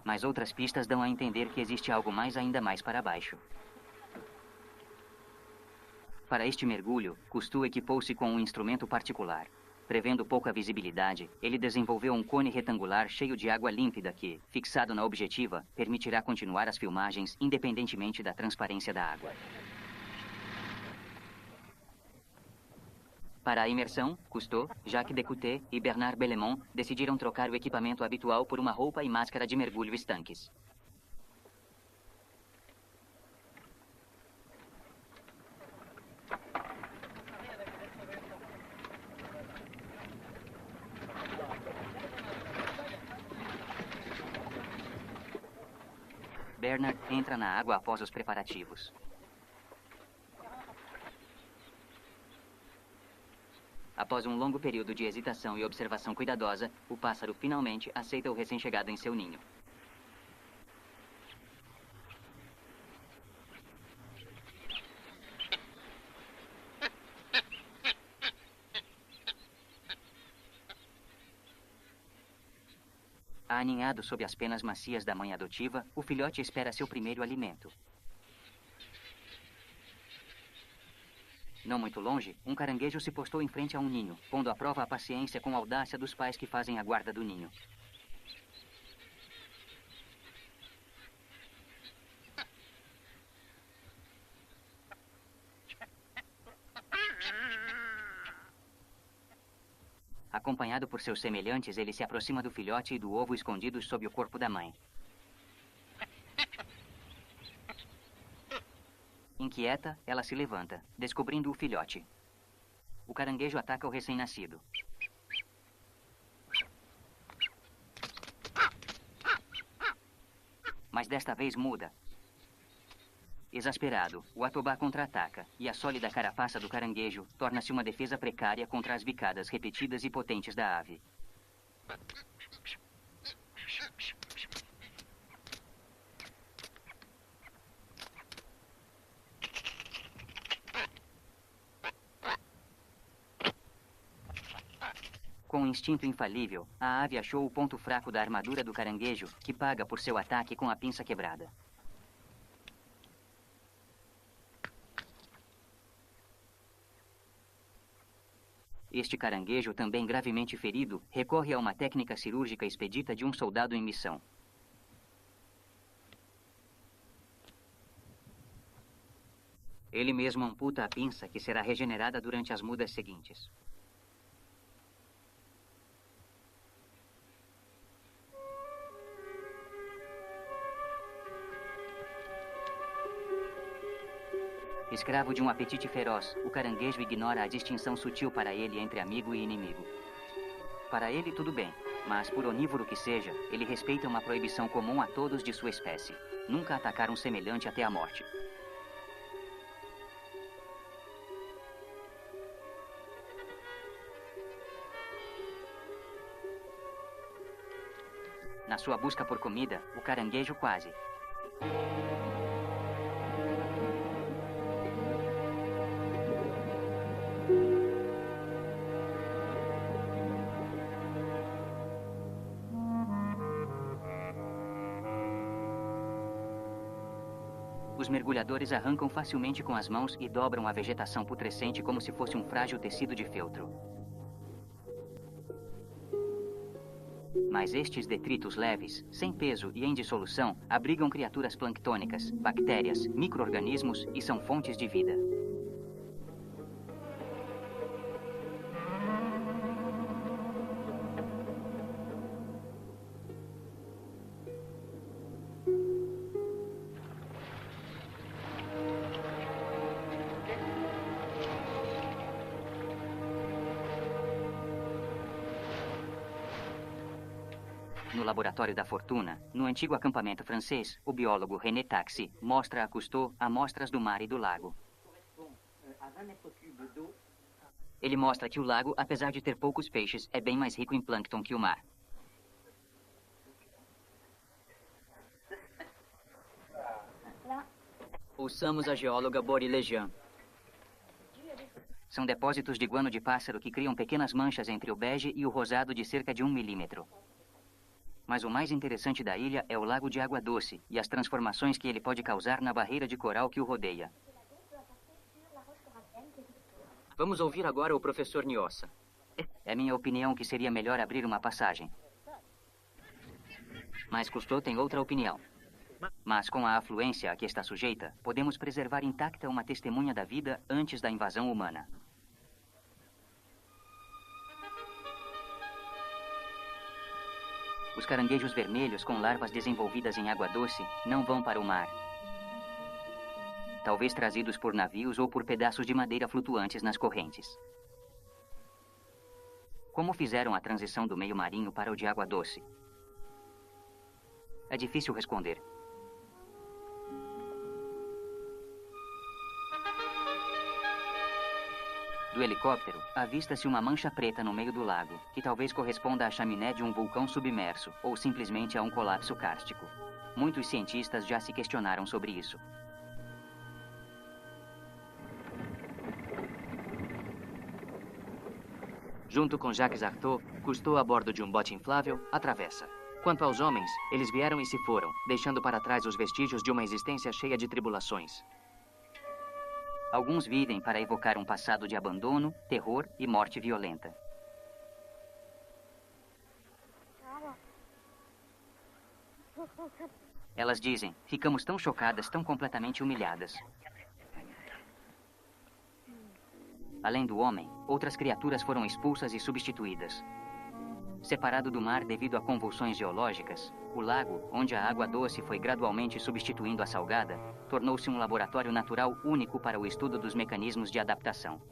Speaker 1: Mas outras pistas dão a entender que existe algo ainda mais para baixo. Para este mergulho, Cousteau equipou-se com um instrumento particular. Prevendo pouca visibilidade, ele desenvolveu um cone retangular cheio de água límpida que, fixado na objetiva, permitirá continuar as filmagens independentemente da transparência da água. Para a imersão, Cousteau, Jacques Descoutets e Bernard Bellemont decidiram trocar o equipamento habitual por uma roupa e máscara de mergulho estanques. Bernard entra na água após os preparativos. Após um longo período de hesitação e observação cuidadosa, o pássaro finalmente aceita o recém-chegado em seu ninho. Aninhado sob as penas macias da mãe adotiva, o filhote espera seu primeiro alimento. Não muito longe, um caranguejo se postou em frente a um ninho, pondo à prova a paciência com a audácia dos pais que fazem a guarda do ninho. Acompanhado por seus semelhantes, ele se aproxima do filhote e do ovo escondidos sob o corpo da mãe. Inquieta, ela se levanta, descobrindo o filhote. O caranguejo ataca o recém-nascido. Mas desta vez muda. Exasperado, o atobá contra-ataca, e a sólida carapaça do caranguejo torna-se uma defesa precária contra as bicadas repetidas e potentes da ave. Com um instinto infalível, a ave achou o ponto fraco da armadura do caranguejo, que paga por seu ataque com a pinça quebrada. Este caranguejo, também gravemente ferido, recorre a uma técnica cirúrgica expedita de um soldado em missão. Ele mesmo amputa a pinça que será regenerada durante as mudas seguintes. Escravo de um apetite feroz, o caranguejo ignora a distinção sutil para ele entre amigo e inimigo. Para ele, tudo bem, mas por onívoro que seja, ele respeita uma proibição comum a todos de sua espécie: nunca atacar um semelhante até a morte. Na sua busca por comida, o caranguejo quase. Os mergulhadores arrancam facilmente com as mãos e dobram a vegetação putrescente como se fosse um frágil tecido de feltro. Mas estes detritos leves, sem peso e em dissolução, abrigam criaturas planctônicas, bactérias, micro-organismos e são fontes de vida. No laboratório da fortuna, no antigo acampamento francês, o biólogo René Taxi mostra a Cousteau amostras do mar e do lago. Ele mostra que o lago, apesar de ter poucos peixes, é bem mais rico em plâncton que o mar. Ouçamos a geóloga Bori Lejean. São depósitos de guano de pássaro que criam pequenas manchas entre o bege e o rosado de cerca de 1 milímetro. Mas o mais interessante da ilha é o lago de água doce e as transformações que ele pode causar na barreira de coral que o rodeia. Vamos ouvir agora o professor Niossa. É minha opinião que seria melhor abrir uma passagem. Mas Cousteau tem outra opinião. Mas com a afluência a que está sujeita, podemos preservar intacta uma testemunha da vida antes da invasão humana. Os caranguejos vermelhos com larvas desenvolvidas em água doce não vão para o mar. Talvez trazidos por navios ou por pedaços de madeira flutuantes nas correntes. Como fizeram a transição do meio marinho para o de água doce? É difícil responder. Do helicóptero, avista-se uma mancha preta no meio do lago, que talvez corresponda à chaminé de um vulcão submerso, ou simplesmente a um colapso kárstico. Muitos cientistas já se questionaram sobre isso. Junto com Jacques Arthaud, Cousteau a bordo de um bote inflável, atravessa. Quanto aos homens, eles vieram e se foram, deixando para trás os vestígios de uma existência cheia de tribulações. Alguns vivem para evocar um passado de abandono, terror e morte violenta. Elas dizem, ficamos tão chocadas, tão completamente humilhadas. Além do homem, outras criaturas foram expulsas e substituídas. Separado do mar devido a convulsões geológicas, o lago, onde a água doce foi gradualmente substituindo a salgada, tornou-se um laboratório natural único para o estudo dos mecanismos de adaptação.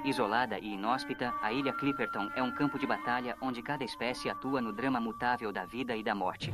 Speaker 1: Isolada e inóspita, a ilha Clipperton é um campo de batalha onde cada espécie atua no drama mutável da vida e da morte.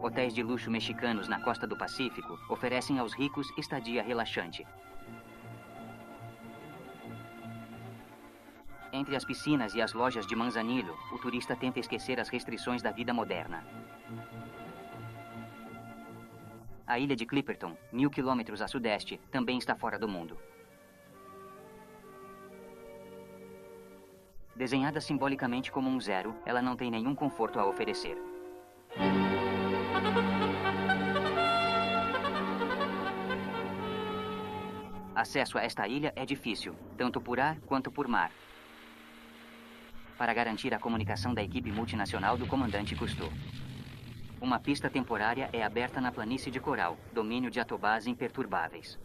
Speaker 1: Hotéis de luxo mexicanos na costa do Pacífico oferecem aos ricos estadia relaxante. Entre as piscinas e as lojas de Manzanillo, o turista tenta esquecer as restrições da vida moderna. A ilha de Clipperton, 1000 quilômetros a sudeste, também está fora do mundo. Desenhada simbolicamente como um zero, ela não tem nenhum conforto a oferecer. Acesso a esta ilha é difícil, tanto por ar quanto por mar. Para garantir a comunicação da equipe multinacional do comandante Cousteau. Uma pista temporária é aberta na planície de Coral, domínio de atobás imperturbáveis.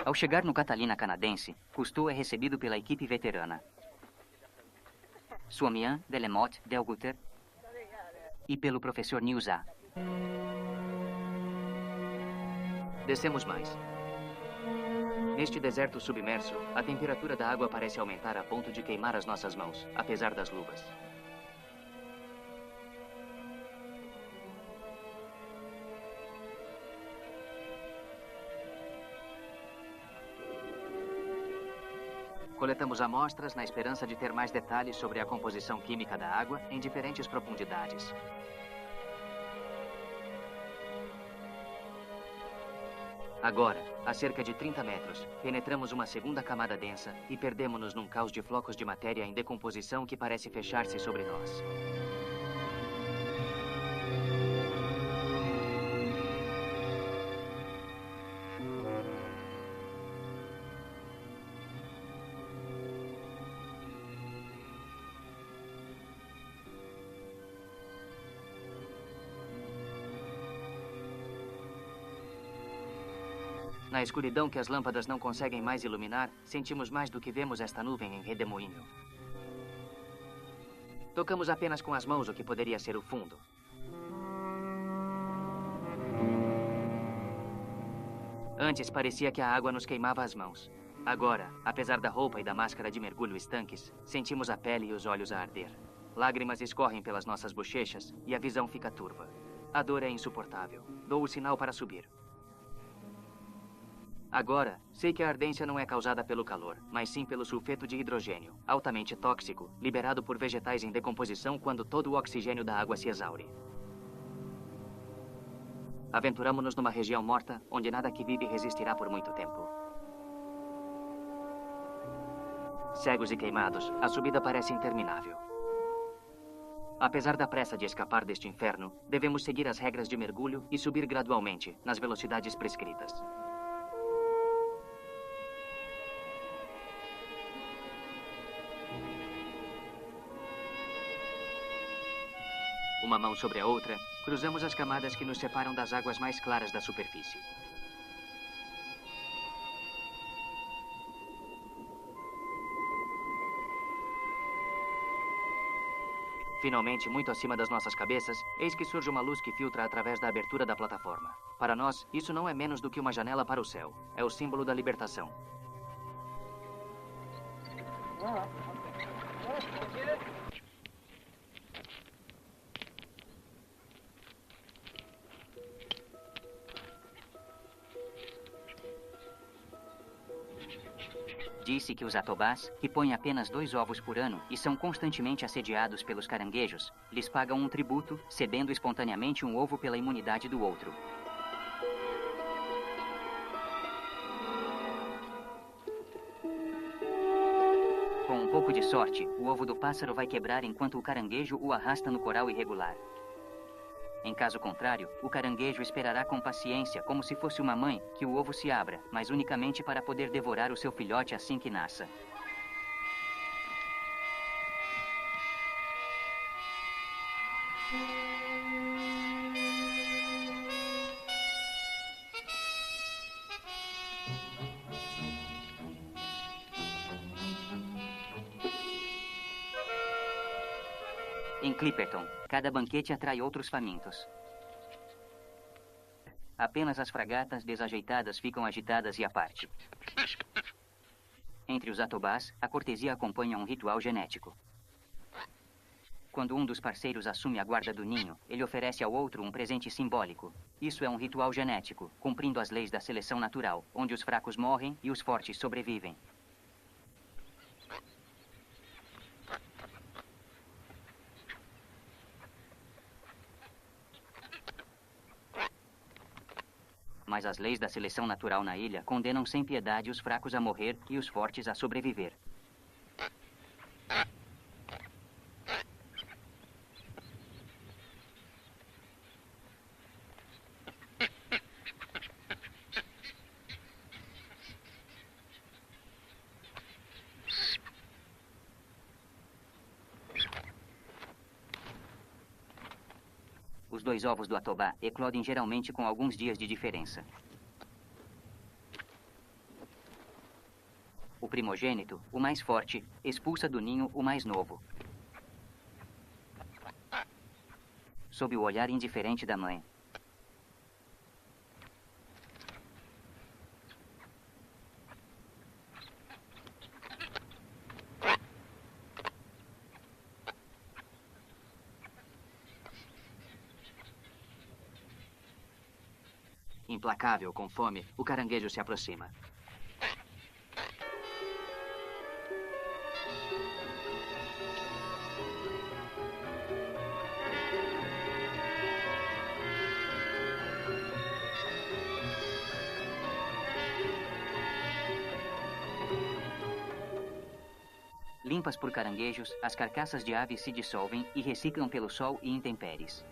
Speaker 1: Ao chegar no Catalina canadense, Cousteau é recebido pela equipe veterana. Suomian, Delemotte, Delguter e pelo professor Nilza.
Speaker 2: Descemos mais. Neste deserto submerso, a temperatura da água parece aumentar a ponto de queimar as nossas mãos, apesar das luvas. Coletamos amostras na esperança de ter mais detalhes sobre a composição química da água em diferentes profundidades. Agora, a cerca de 30 metros, penetramos uma segunda camada densa e perdemos-nos num caos de flocos de matéria em decomposição que parece fechar-se sobre nós. Na escuridão que as lâmpadas não conseguem mais iluminar, sentimos mais do que vemos esta nuvem em redemoinho. Tocamos apenas com as mãos o que poderia ser o fundo. Antes parecia que a água nos queimava as mãos. Agora, apesar da roupa e da máscara de mergulho estanques, sentimos a pele e os olhos a arder. Lágrimas escorrem pelas nossas bochechas e a visão fica turva. A dor é insuportável. Dou o sinal para subir. Agora, sei que a ardência não é causada pelo calor, mas sim pelo sulfeto de hidrogênio, altamente tóxico, liberado por vegetais em decomposição quando todo o oxigênio da água se exaure. Aventuramo-nos numa região morta, onde nada que vive resistirá por muito tempo. Cegos e queimados, a subida parece interminável. Apesar da pressa de escapar deste inferno, devemos seguir as regras de mergulho e subir gradualmente, nas velocidades prescritas. Uma mão sobre a outra, cruzamos as camadas que nos separam das águas mais claras da superfície. Finalmente, muito acima das nossas cabeças, eis que surge uma luz que filtra através da abertura da plataforma. Para nós, isso não é menos do que uma janela para o céu. É o símbolo da libertação.
Speaker 1: Disse que os atobás, que põem apenas 2 ovos por ano e são constantemente assediados pelos caranguejos, lhes pagam um tributo, cedendo espontaneamente um ovo pela imunidade do outro. Com um pouco de sorte, o ovo do pássaro vai quebrar enquanto o caranguejo o arrasta no coral irregular. Em caso contrário, o caranguejo esperará com paciência, como se fosse uma mãe, que o ovo se abra, mas unicamente para poder devorar o seu filhote assim que nasça. Em Clipperton, cada banquete atrai outros famintos. Apenas as fragatas desajeitadas ficam agitadas e à parte. Entre os atobás, a cortesia acompanha um ritual genético. Quando um dos parceiros assume a guarda do ninho, ele oferece ao outro um presente simbólico. Isso é um ritual genético, cumprindo as leis da seleção natural, onde os fracos morrem e os fortes sobrevivem. Mas as leis da seleção natural na ilha condenam sem piedade os fracos a morrer e os fortes a sobreviver. Os 2 ovos do atobá eclodem geralmente com alguns dias de diferença. O primogênito, o mais forte, expulsa do ninho o mais novo. Sob o olhar indiferente da mãe.
Speaker 2: Implacável, com fome, o caranguejo se aproxima.
Speaker 1: Limpas por caranguejos, as carcaças de aves se dissolvem e reciclam pelo sol e intempéries.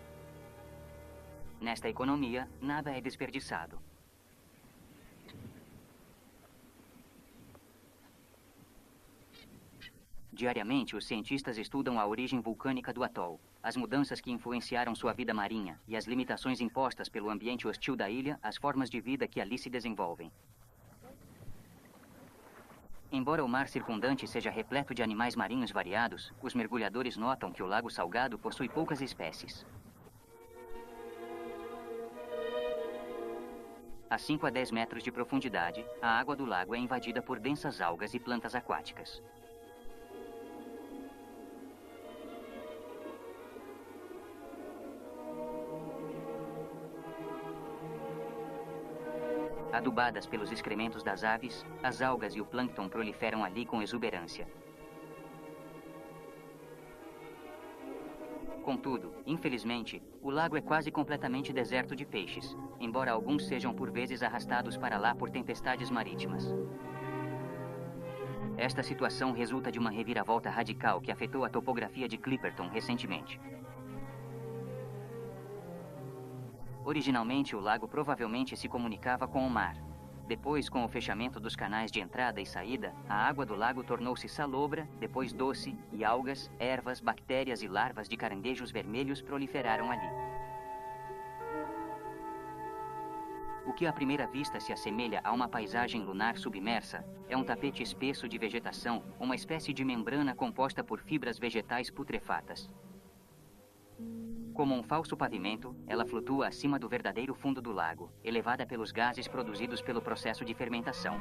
Speaker 1: Nesta economia, nada é desperdiçado. Diariamente, os cientistas estudam a origem vulcânica do atol, as mudanças que influenciaram sua vida marinha e as limitações impostas pelo ambiente hostil da ilha às formas de vida que ali se desenvolvem. Embora o mar circundante seja repleto de animais marinhos variados, os mergulhadores notam que o Lago Salgado possui poucas espécies. A 5 a 10 metros de profundidade, a água do lago é invadida por densas algas e plantas aquáticas. Adubadas pelos excrementos das aves, as algas e o plâncton proliferam ali com exuberância. Contudo, infelizmente, o lago é quase completamente deserto de peixes, embora alguns sejam por vezes arrastados para lá por tempestades marítimas. Esta situação resulta de uma reviravolta radical que afetou a topografia de Clipperton recentemente. Originalmente, o lago provavelmente se comunicava com o mar. Depois, com o fechamento dos canais de entrada e saída, a água do lago tornou-se salobra, depois doce, e algas, ervas, bactérias e larvas de caranguejos vermelhos proliferaram ali. O que à primeira vista se assemelha a uma paisagem lunar submersa é um tapete espesso de vegetação, uma espécie de membrana composta por fibras vegetais putrefatas. Como um falso pavimento, ela flutua acima do verdadeiro fundo do lago, elevada pelos gases produzidos pelo processo de fermentação.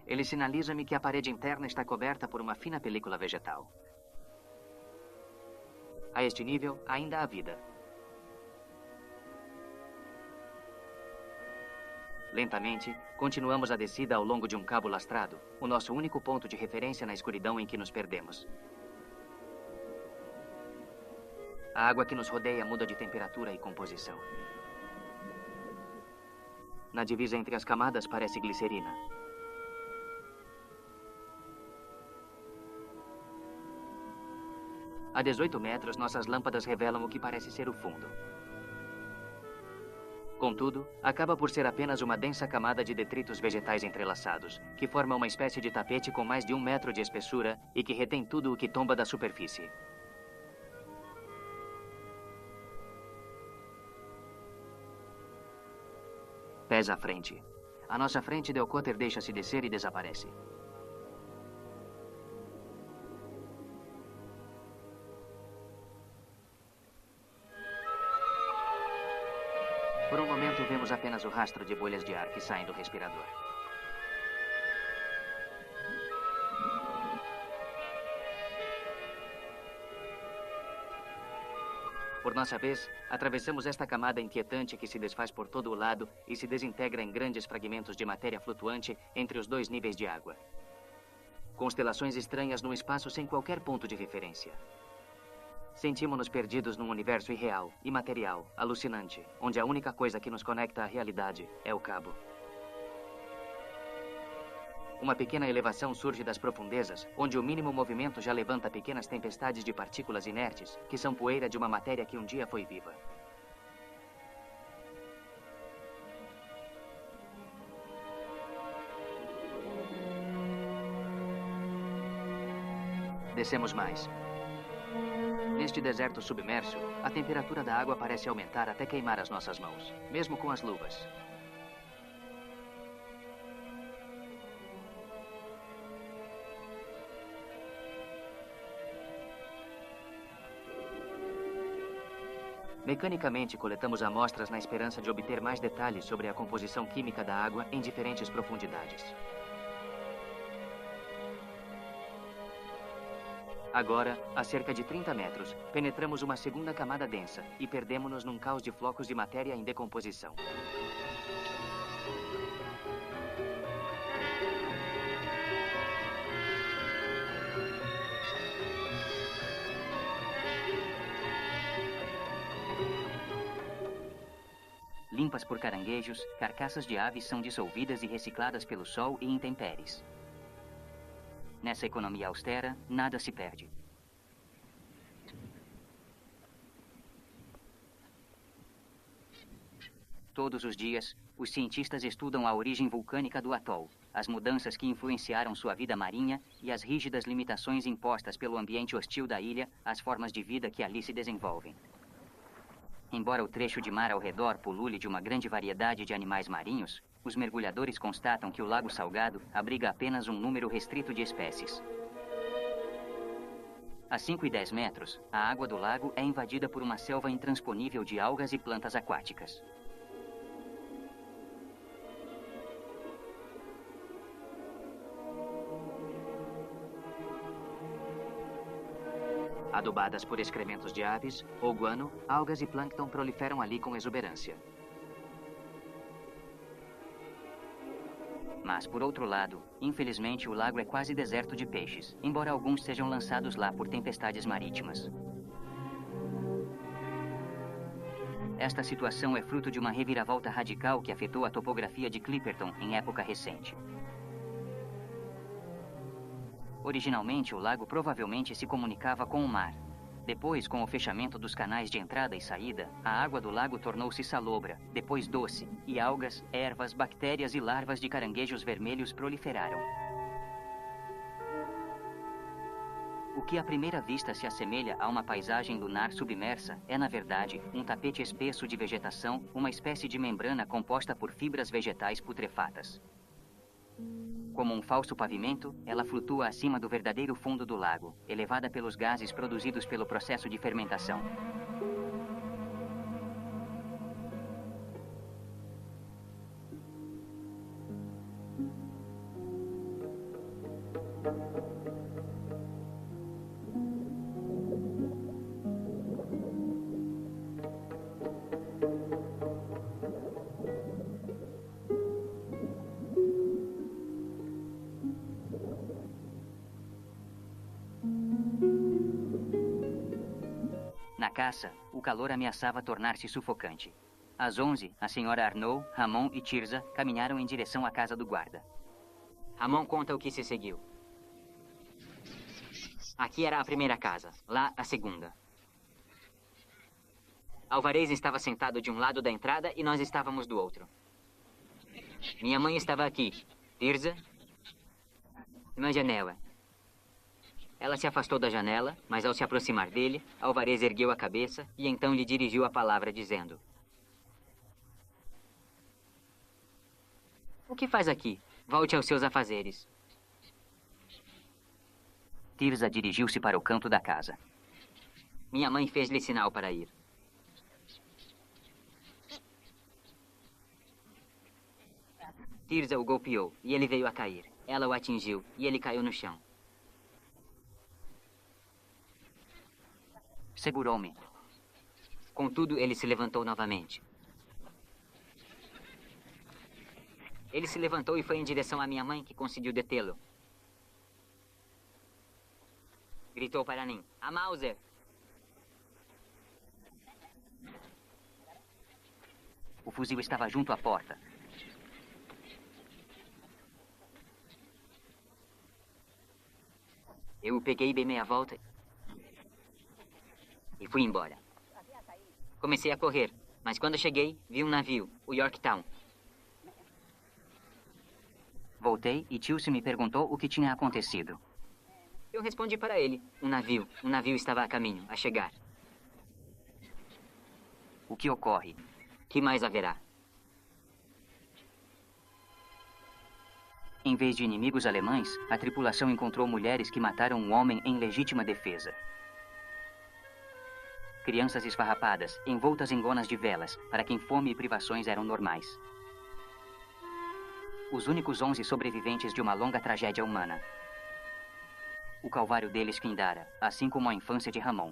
Speaker 2: Ele sinaliza-me que a parede interna está coberta por uma fina película vegetal. A este nível, ainda há vida. Lentamente, continuamos a descida ao longo de um cabo lastrado, o nosso único ponto de referência na escuridão em que nos perdemos. A água que nos rodeia muda de temperatura e composição. Na divisa entre as camadas parece glicerina. A 18 metros, nossas lâmpadas revelam o que parece ser o fundo. Contudo, acaba por ser apenas uma densa camada de detritos vegetais entrelaçados, que forma uma espécie de tapete com mais de 1 metro de espessura e que retém tudo o que tomba da superfície. Pés à frente. À nossa frente, Delcotter deixa-se descer e desaparece. Por um momento, vemos apenas o rastro de bolhas de ar que saem do respirador. Por nossa vez, atravessamos esta camada inquietante que se desfaz por todo o lado e se desintegra em grandes fragmentos de matéria flutuante entre os dois níveis de água. Constelações estranhas no espaço sem qualquer ponto de referência. Sentimos-nos perdidos num universo irreal, imaterial, alucinante, onde a única coisa que nos conecta à realidade é o cabo. Uma pequena elevação surge das profundezas, onde o mínimo movimento já levanta pequenas tempestades de partículas inertes, que são poeira de uma matéria que um dia foi viva. Descemos mais. Neste deserto submerso, a temperatura da água parece aumentar até queimar as nossas mãos, mesmo com as luvas. Mecanicamente, coletamos amostras na esperança de obter mais detalhes sobre a composição química da água em diferentes profundidades. Agora, a cerca de 30 metros, penetramos uma segunda camada densa e perdemos-nos num caos de flocos de matéria em decomposição.
Speaker 1: Limpas por caranguejos, carcaças de aves são dissolvidas e recicladas pelo sol e intempéries. Nessa economia austera, nada se perde. Todos os dias, os cientistas estudam a origem vulcânica do atol, as mudanças que influenciaram sua vida marinha e as rígidas limitações impostas pelo ambiente hostil da ilha às formas de vida que ali se desenvolvem. Embora o trecho de mar ao redor pulule de uma grande variedade de animais marinhos, os mergulhadores constatam que o Lago Salgado abriga apenas um número restrito de espécies. A 5 e 10 metros, a água do lago é invadida por uma selva intransponível de algas e plantas aquáticas.
Speaker 2: Adubadas por excrementos de aves ou guano, algas e plâncton proliferam ali com exuberância.
Speaker 1: Mas, por outro lado, infelizmente o lago é quase deserto de peixes, embora alguns sejam lançados lá por tempestades marítimas. Esta situação é fruto de uma reviravolta radical que afetou a topografia de Clipperton em época recente. Originalmente, o lago provavelmente se comunicava com o mar. Depois, com o fechamento dos canais de entrada e saída, a água do lago tornou-se salobra, depois doce, e algas, ervas, bactérias e larvas de caranguejos vermelhos proliferaram. O que à primeira vista se assemelha a uma paisagem lunar submersa é, na verdade, um tapete espesso de vegetação, uma espécie de membrana composta por fibras vegetais putrefatas. Como um falso pavimento, ela flutua acima do verdadeiro fundo do lago, elevada pelos gases produzidos pelo processo de fermentação. Na caça, o calor ameaçava tornar-se sufocante. Às 11, a senhora Arnaud, Ramon e Tirza caminharam em direção à casa do guarda.
Speaker 4: Ramon conta o que se seguiu. Aqui era a primeira casa, lá a segunda. Alvarez estava sentado de um lado da entrada e nós estávamos do outro. Minha mãe estava aqui, Tirza, na janela. Ela se afastou da janela, mas ao se aproximar dele, Alvarez ergueu a cabeça e então lhe dirigiu a palavra, dizendo: O que faz aqui? Volte aos seus afazeres.
Speaker 1: Tirza dirigiu-se para o canto da casa.
Speaker 4: Minha mãe fez-lhe sinal para ir. Tirza o golpeou e ele veio a cair. Ela o atingiu e ele caiu no chão.
Speaker 1: Segurou-me.
Speaker 4: Contudo, ele se levantou novamente. Ele se levantou e foi em direção à minha mãe, que conseguiu detê-lo. Gritou para mim: "A Mauser!"
Speaker 1: O fuzil estava junto à porta.
Speaker 4: Eu o peguei, dei meia volta e fui embora. Comecei a correr, mas quando cheguei, vi um navio, o Yorktown.
Speaker 1: Voltei e Tilce me perguntou o que tinha acontecido.
Speaker 4: Eu respondi para ele: um navio estava a caminho, a chegar.
Speaker 1: O que ocorre?
Speaker 4: Que mais haverá?
Speaker 1: Em vez de inimigos alemães, a tripulação encontrou mulheres que mataram um homem em legítima defesa. Crianças esfarrapadas, envoltas em gonas de velas, para quem fome e privações eram normais. Os únicos 11 sobreviventes de uma longa tragédia humana. O calvário deles findara, assim como a infância de Ramon.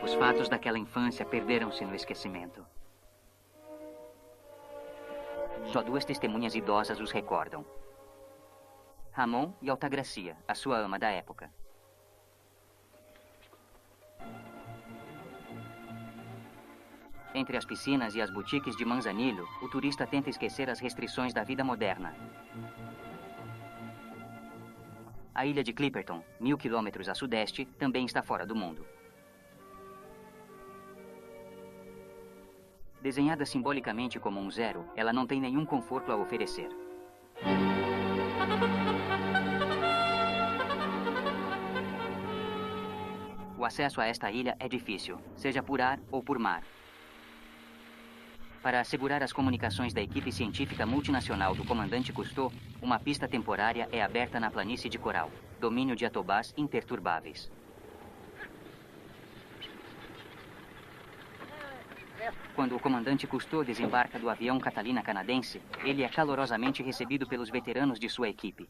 Speaker 1: Os fatos daquela infância perderam-se no esquecimento. Só 2 testemunhas idosas os recordam. Ramon e Altagracia, a sua ama da época. Entre as piscinas e as boutiques de Manzanillo, o turista tenta esquecer as restrições da vida moderna. A ilha de Clipperton, 1000 quilômetros a sudeste, também está fora do mundo. Desenhada simbolicamente como um 0, ela não tem nenhum conforto a oferecer. O acesso a esta ilha é difícil, seja por ar ou por mar. Para assegurar as comunicações da equipe científica multinacional do comandante Cousteau, uma pista temporária é aberta na planície de Coral, domínio de atobás imperturbáveis. Quando o comandante Cousteau desembarca do avião Catalina canadense, ele é calorosamente recebido pelos veteranos de sua equipe.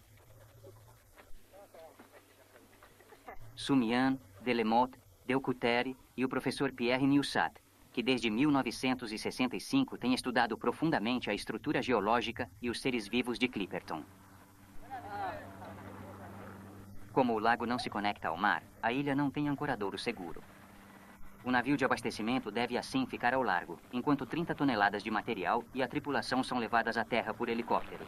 Speaker 1: Sumian, Delemotte, Delcoutere e o professor Pierre Newsat, que desde 1965 tem estudado profundamente a estrutura geológica e os seres vivos de Clipperton. Como o lago não se conecta ao mar, a ilha não tem ancoradouro seguro. O navio de abastecimento deve assim ficar ao largo, enquanto 30 toneladas de material e a tripulação são levadas à terra por helicóptero.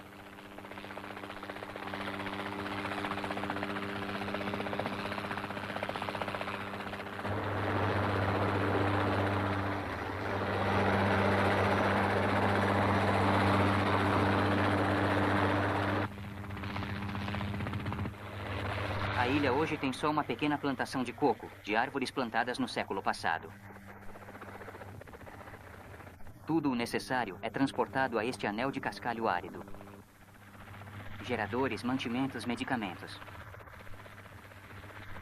Speaker 1: A ilha hoje tem só uma pequena plantação de coco, de árvores plantadas no século passado. Tudo o necessário é transportado a este anel de cascalho árido. Geradores, mantimentos, medicamentos.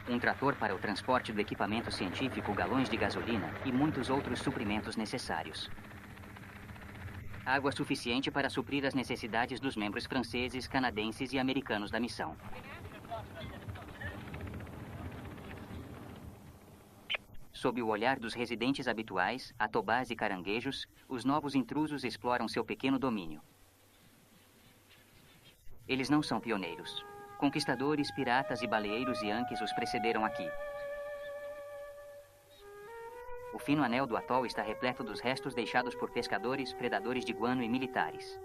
Speaker 1: Um trator para o transporte do equipamento científico, galões de gasolina e muitos outros suprimentos necessários. Água suficiente para suprir as necessidades dos membros franceses, canadenses e americanos da missão. Sob o olhar dos residentes habituais, atobás e caranguejos, os novos intrusos exploram seu pequeno domínio. Eles não são pioneiros. Conquistadores, piratas e baleeiros yankees os precederam aqui. O fino anel do atol está repleto dos restos deixados por pescadores, predadores de guano e militares.